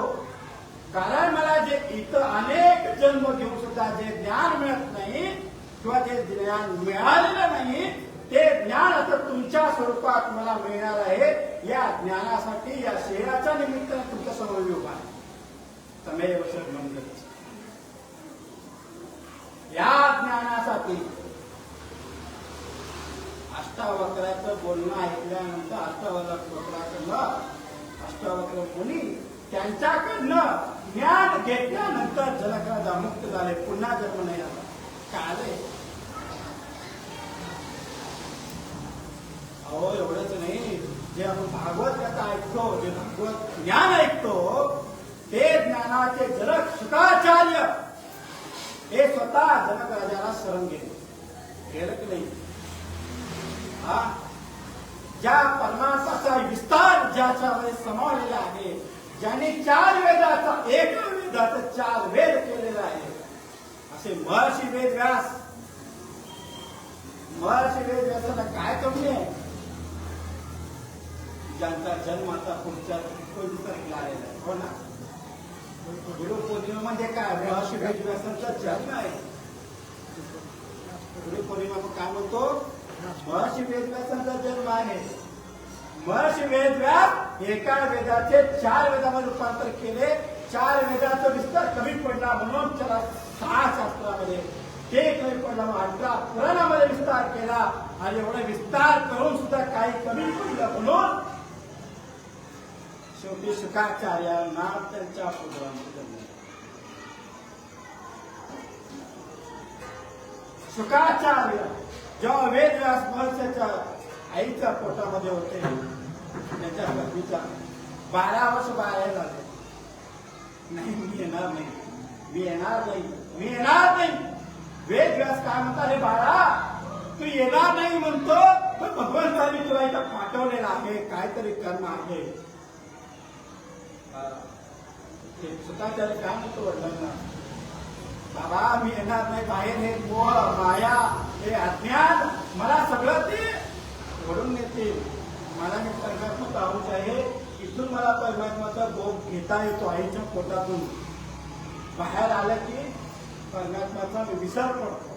कारण मला जे इथं अनेक जन्म घेऊन सुद्धा जे ज्ञान मिळत नाही किंवा जे ज्ञान मिळालेलं नाही ते ज्ञान आता तुमच्या स्वरूपात मला मिळणार आहे. या ज्ञानासाठी या शरीराच्या निमित्ताने तुमच्या समोर उभा आहे. तमेव शरणं. या ज्ञानासाठी अष्टावक्राचं बोलणं ऐकल्यानंतर अष्टावक्र मुनी त्यांच्याकडनं ज्ञान घेतल्यानंतर जनक राजा मुक्त झाले, पुन्हा जन्म नाही आला. काय अहो एवढंच नाही, जे आपण भागवत कथा ऐकतो, जे भागवत ज्ञान ऐकतो ते ज्ञानाचे जनक शुकाचार्य हे स्वतः जनक राजाला शरण गेलं की नाही? हा, ज्या परमात्माचा विस्तार ज्याच्यामध्ये समावलेला आहे, ज्याने 4 वेदाचा एका वेदाचा 4 वेद केलेला आहे, असे महर्षी वेदव्यास. महर्षी वेदव्यासाला काय कमी आहे? ज्यांचा जन्म आता पुढच्या 19 तारखेला आलेला आहे. हो ना? गुरुपौर्णिमा म्हणजे काय? महर्षी वेदव्यासांचा जन्म आहे. गुरुपौर्णिमा आपण काय म्हणतो? महर्षी वेदव्यासांचा जन्म आहे. महर्षी वेदव्यास एका वेदाचे 4 वेदामध्ये रूपांतर केले. 4 वेदाचा विस्तार कमी पडला म्हणून त्याला 6 शास्त्रामध्ये ते कमी पडला, 18 पुराणामध्ये विस्तार केला. आणि एवढा विस्तार करून सुद्धा काही कमी पडलं म्हणून शेवटी शुकाचार्यांना त्यांच्या पुत्रांना जन्म. शुकाचार्य जेव्हा वेदव्यास महर्षीच्या आईच्या पोटामध्ये होते, त्याच्या गर्भीच्या 12 वर्ष बाहेर झाले. नाही मी येणार नाही, मी येणार नाही, मी येणार नाही. वेदव्यास काय म्हणतात? रे बाळा तू येणार नाही म्हणतो, पण भगवंतांनी तुला इथं पाठवलेलं आहे, काहीतरी कर्म आहे. शुकाचार्य काय म्हणतो वडिलांना? बाबा मी येणार नाही, बाहेर हे मोह माया हे अज्ञान मला सगळं ते ओढून नेते. मला मी परमात्मा पाहूच आहे, इथून मला परमात्माचा बोध घेता येतो. आईच्या पोटातून बाहेर आलं की परमात्माचा विसर पडतो.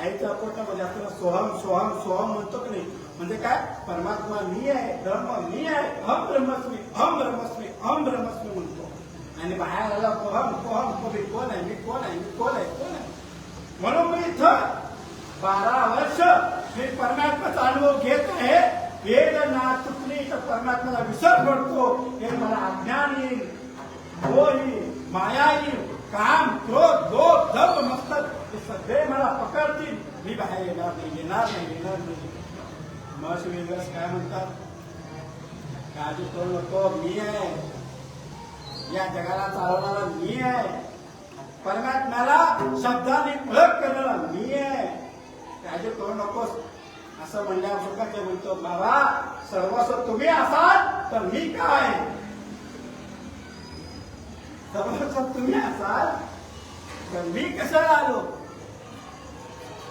आईच्या पोटामध्ये आपल्याला सोहम सोहम सोहम म्हणतो की नाही? म्हणजे काय? परमात्मा मी आहे, ब्रह्म मी आहे, अहम ब्रह्मस्मी अहम ब्रह्मस्मी अहम ब्रह्मस्मी म्हणतो. आणि बाहेर आला पोहम पोहम मी कोण आहे, मी कोण आहे, मी कोण आहे, कोण आहे. म्हणून मी इथं 12 वर्ष मी परमात्माचा अनुभव घेत आहे. वेद ना चुकली तर परमात्म्याला विसर पडतो. हे मला अज्ञान येईल, मोह येईल, माया येईल, काम क्रोध लोभ दंभ मत्सर हे सगळे मला पकडतील. मी बाहेर येणार नाही, येणार नाही, येणार नाही. महर्षी वेदव्यास काय म्हणतात? काळजी करू नको, मी आहे, या जगाला चालवणारा मी आहे, परमात्म्याला शब्दाने ओळख करणारा मी आहे. काळजी करू नकोस असं म्हणल्यावर शुकाचार्य म्हणतो, बाबा सर्वस्व तुम्ही असाल तर मी काय? सर्वस्व तुम्ही असाल तर मी कशाला आलो?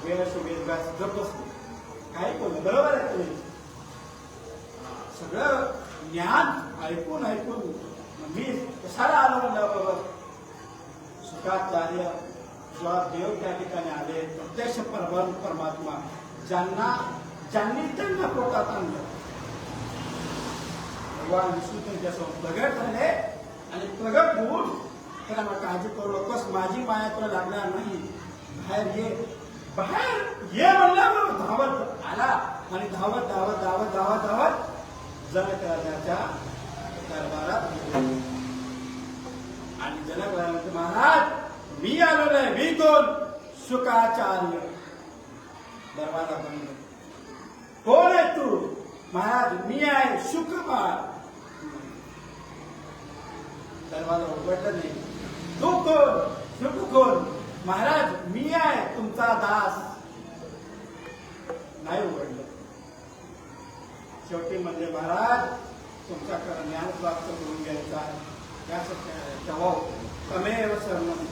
वेदव्यास गप्प बसले, काय बोललं? बरोबर आहे तुम्ही सगळं ज्ञान ऐकून ऐकून मी कशाला आलो म्हणलं. बरोबर शुकाचार्य जेव्हा देव त्या ठिकाणी आले, प्रत्यक्ष परमात्मा ज्यांनी त्यांना पोटात आणलं, भगवान विष्णू त्यांच्यासमोर प्रगट झाले. आणि प्रगट होऊन त्यांना काळजी करू नकोस, माझी माया तुला लागणार नाही, बाहेर ये, बाहेर ये म्हणल्यावर धावत आला. आणि धावत धावत धावत धावत धावत जनक राजाच्या दरबारात आणि जनक राजा म्हणतो, महाराज मी आलो नाही, मी कोण? शुकाचार्य. दरवाजा बंद. कोण आहे तू? महाराज मी आहे शुकबाळ. दरवाजा उघडला नाही. तू कोण? शुक कोण? महाराज मी आहे तुमचा दास. नाही उघडलं. शेवटी म्हणजे महाराज तुमच्याकडे ज्ञान प्राप्त करून घ्यायचं आहे, त्यासाठी तेव्हा तमेव शरणं.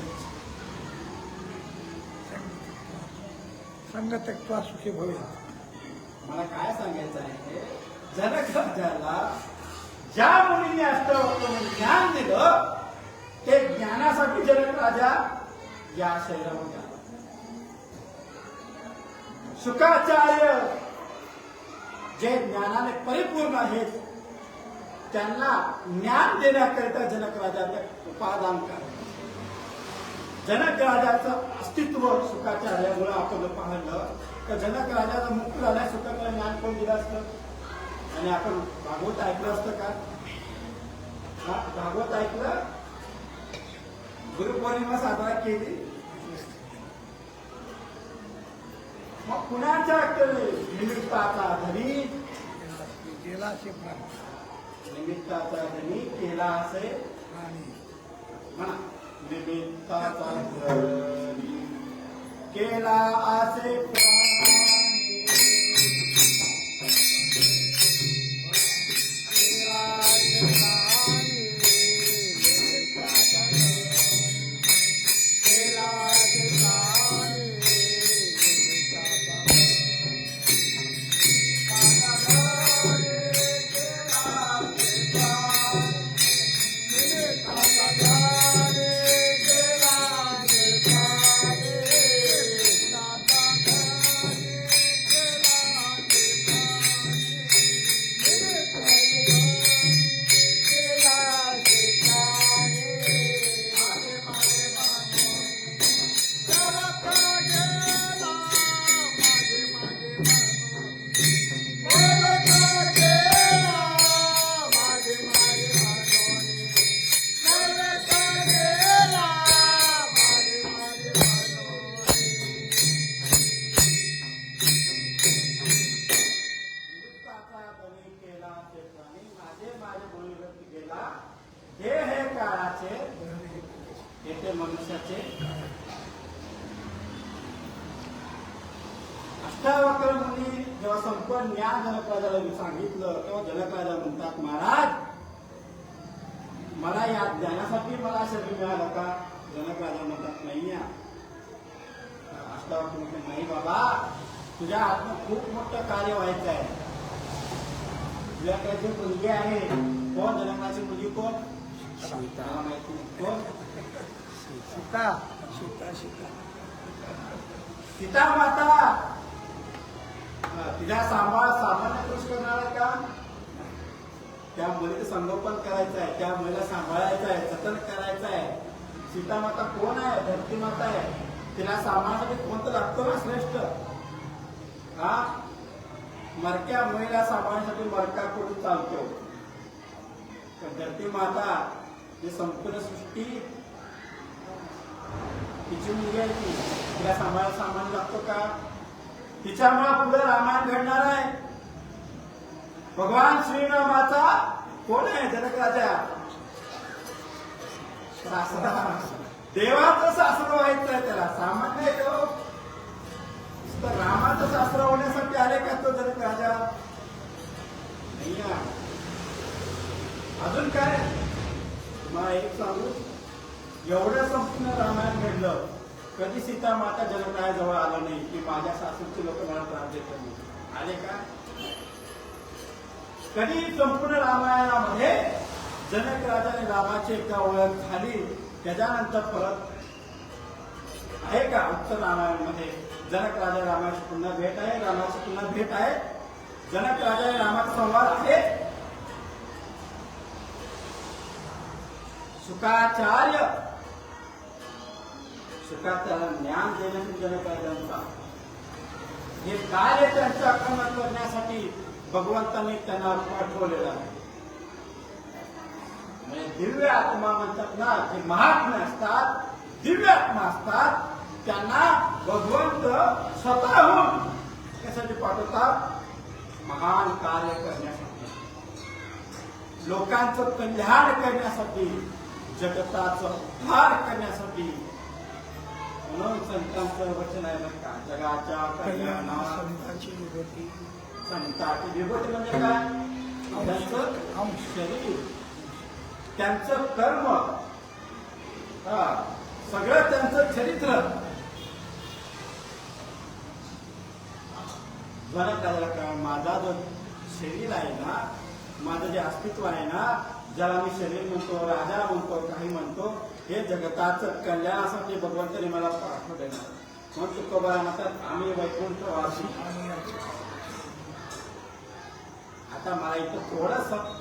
संग त्यक्त्वा सुखी भवेत्. मला काय सांगायचं आहे, जनक राजाला ज्या मुलीने अष्टावक्र ज्ञान दिलं, ते ज्ञानासाठी जनक राजा या शहरामध्ये आला. शुकाचार्य जे ज्ञानाने परिपूर्ण आहेत, त्यांना ज्ञान देण्याकरिता जनक राजाने उपादान केलं. जनक राजाचं अस्तित्व शुकाचार्यामुळे आपण पाहिलं तर जनक राजाचा मुक्त झाला. शुकाला ज्ञान कोण दिलं असतं? आणि आपण भागवत ऐकलं असतं का? भागवत ऐकलं, गुरुपौर्णिमा साजरा केली, मग कुणाच्या निमित्ताचा धनी केला असे प्राण. निमित्ताचा धनी केला असे आणि म्हणा. निमित्ताचा धनी केला असे येथे मनुष्याचे अष्टावक्र मुनी जेव्हा संपूर्ण ज्ञान जनक राजाला सांगितलं, तेव्हा जनक राजा म्हणतात, महाराज मला या ज्ञानासाठी मला शरीर मिळालं का? जनक राजा म्हणतात, नाही. अष्टावक्र म्हणतात, नाही बाबा, तुझ्या हातून खूप मोठं कार्य व्हायचं आहे. तुझ्याकडे जी मुलगी आहे, कोण? जनकाची मुलगी कोण? मला माहिती नाही. कोण? सीता. सीता. सीता. सीता माता. तिला सामान्य पुरुष करणार आहे का? त्या मुलीचं संगोपन करायचं आहे, त्या मुलीला सांभाळायचं आहे, जतन करायचं आहे. सीता माता कोण आहे? धरती माता आहे. तिला सांभाळण्यासाठी कोणतं लागतं ना श्रेष्ठ? मरक्या मुलीला सांभाळण्यासाठी मरका कोणी चालतो. धरती माता ही संपूर्ण सृष्टी तिची मुलगी आहे, ती तिला सामान लागतो का? तिच्यामुळे पुढे रामायण घडणार आहे. भगवान श्रीरामाचा कोण आहे? जनक राजा. सासरा. देवाचं सासर व्हायचं आहे त्याला. सामान्य आहे तो. रामाचं सासरा होण्यासाठी आले का तो जनक राजा? नाही. अजून काय तुम्हाला एक सांगू, एवढं संपूर्ण रामायण घडलं, कधी सीता माता जनकाजवळ आला नाही की माझ्या सासूचे लोक मला त्रास देतात. आले का? कधी संपूर्ण रामायणामध्ये जनक राजाने रामाची एकदा ओळख झाली, त्याच्यानंतर परत आहे का? उत्तर रामायणामध्ये जनक राजा रामाची पुन्हा भेट आहे, रामाची पुन्हा भेट आहे, जनक राजा रामाचा संवाद आहे. शुकाचार्य ज्ञान देण्यासाठी जनक राजांचा हे कार्य त्यांचं आक्रमण करण्यासाठी भगवंतांनी त्यांना पाठवलेलं आहे. म्हणजे दिव्य आत्मा म्हणतात ना, जे महात्मे असतात, दिव्य आत्मा असतात, त्यांना भगवंत स्वतःहून कशासाठी पाठवतात? महान कार्य करण्यासाठी, लोकांचं कल्याण करण्यासाठी, जगताचं उद्धार करण्यासाठी. म्हणून संतांचं वचन आहे बरं का, जगाच्या कल्याणात संतांची विभूती संतांची विभूती म्हणजे काय? त्यांचं शरीर, त्यांचं कर्म, सगळं त्यांचं चरित्र जरा त्याला का माझा जो शरीर आहे ना, माझं जे अस्तित्व आहे ना, ज्याला मी शरीर म्हणतो, राजा म्हणतो, काही म्हणतो, हे जगताचं कल्याणासाठी भगवंताने मला पाठवले ना. म्हणून तुकोबा म्हणतात आम्ही वैकुंठवासी. आता मला इथं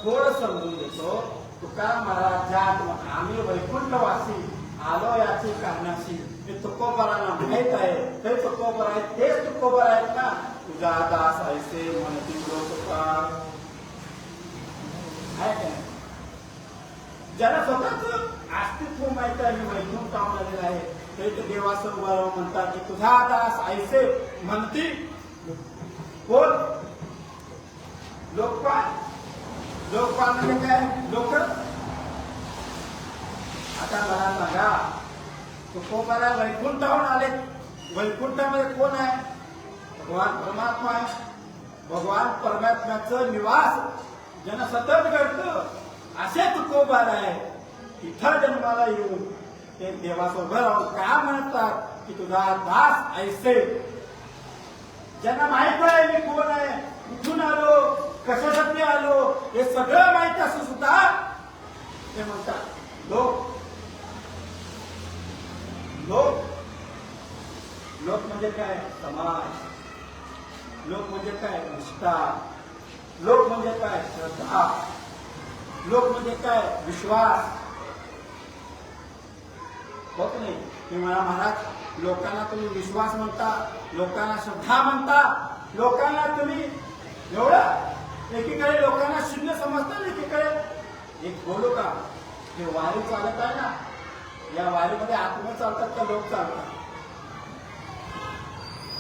थोडं समजून देतो. तुकाराम महाराजात आम्ही वैकुंठवासी आलो याची कारणाशी हे तुकोबारांना माहित आहे. ते तुकोबर आहेत, तेच तुकोबर आहेत ना. तुझा दास ऐसे म्हणती तुकार आहे का? ज्याला स्वतःच अस्तित्व माहित आहे, मी वैकुंठ आलेला आहे, ते देवासमोर म्हणतात की तुझा दास ऐसे म्हणती कोण? लोकपाल. लोकपाल म्हणजे काय? लोक. आता मला सांगा, तुकोबाला वैकुंठाहून आले, वैकुंठामध्ये कोण आहे? भगवान परमात्मा आहे. भगवान परमात्म्याचं निवास ज्यांना सतत घडतं असे तुकोबार आहे. इथं जन्माला येऊन ते देवासोबत राहून काय म्हणतात की तुझा दास ऐसे. ज्यांना माहित आहे मी कोण आहे, कुठून आलो, कशासाठी आलो, हे सगळं माहित असून सुद्धा ते म्हणतात लोक. लोक लोक म्हणजे काय? समाज. लोक म्हणजे काय? निष्ठा. लोक म्हणजे काय? श्रद्धा. लोक म्हणजे काय? विश्वास. होत नाही की मला महाराज लोकांना तुम्ही विश्वास म्हणता, लोकांना श्रद्धा म्हणता, लोकांना तुम्ही एवढं एकीकडे लोकांना शून्य समजता, एकीकडे एक बोलू का? हे वारी चालत आहे ना, या वारीमध्ये आत्मा चालतात का लोक चालतात?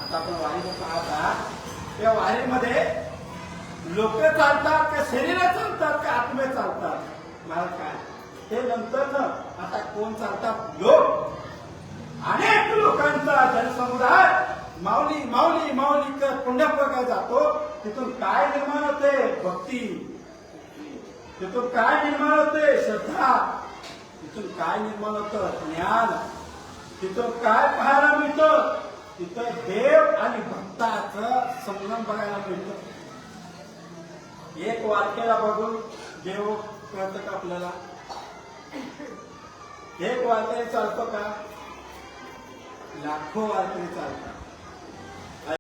आता आपण वारीला पाहत आहात, त्या वारीमध्ये लोक चालतात का शरीर चालतात का आत्मे चालतात? मला काय ते नंतर ना. आता कोण चालतात? लोक. अनेक लोकांचा जनसमुदाय माऊली माऊली माऊली कर पुण्यप्रकार जातो. तिथून काय निर्माण होते? भक्ती. तिथून काय निर्माण होते? श्रद्धा. तिथून काय निर्माण होतं? ज्ञान. तिथून काय पाहायला मिळतं? तिथं देव आणि भक्ताचं संगम बघायला मिळतं. एक वारकेला बघून देव कळतं का आपल्याला? एक वारकरी चालतो का? लाखो वारकरी चालतात.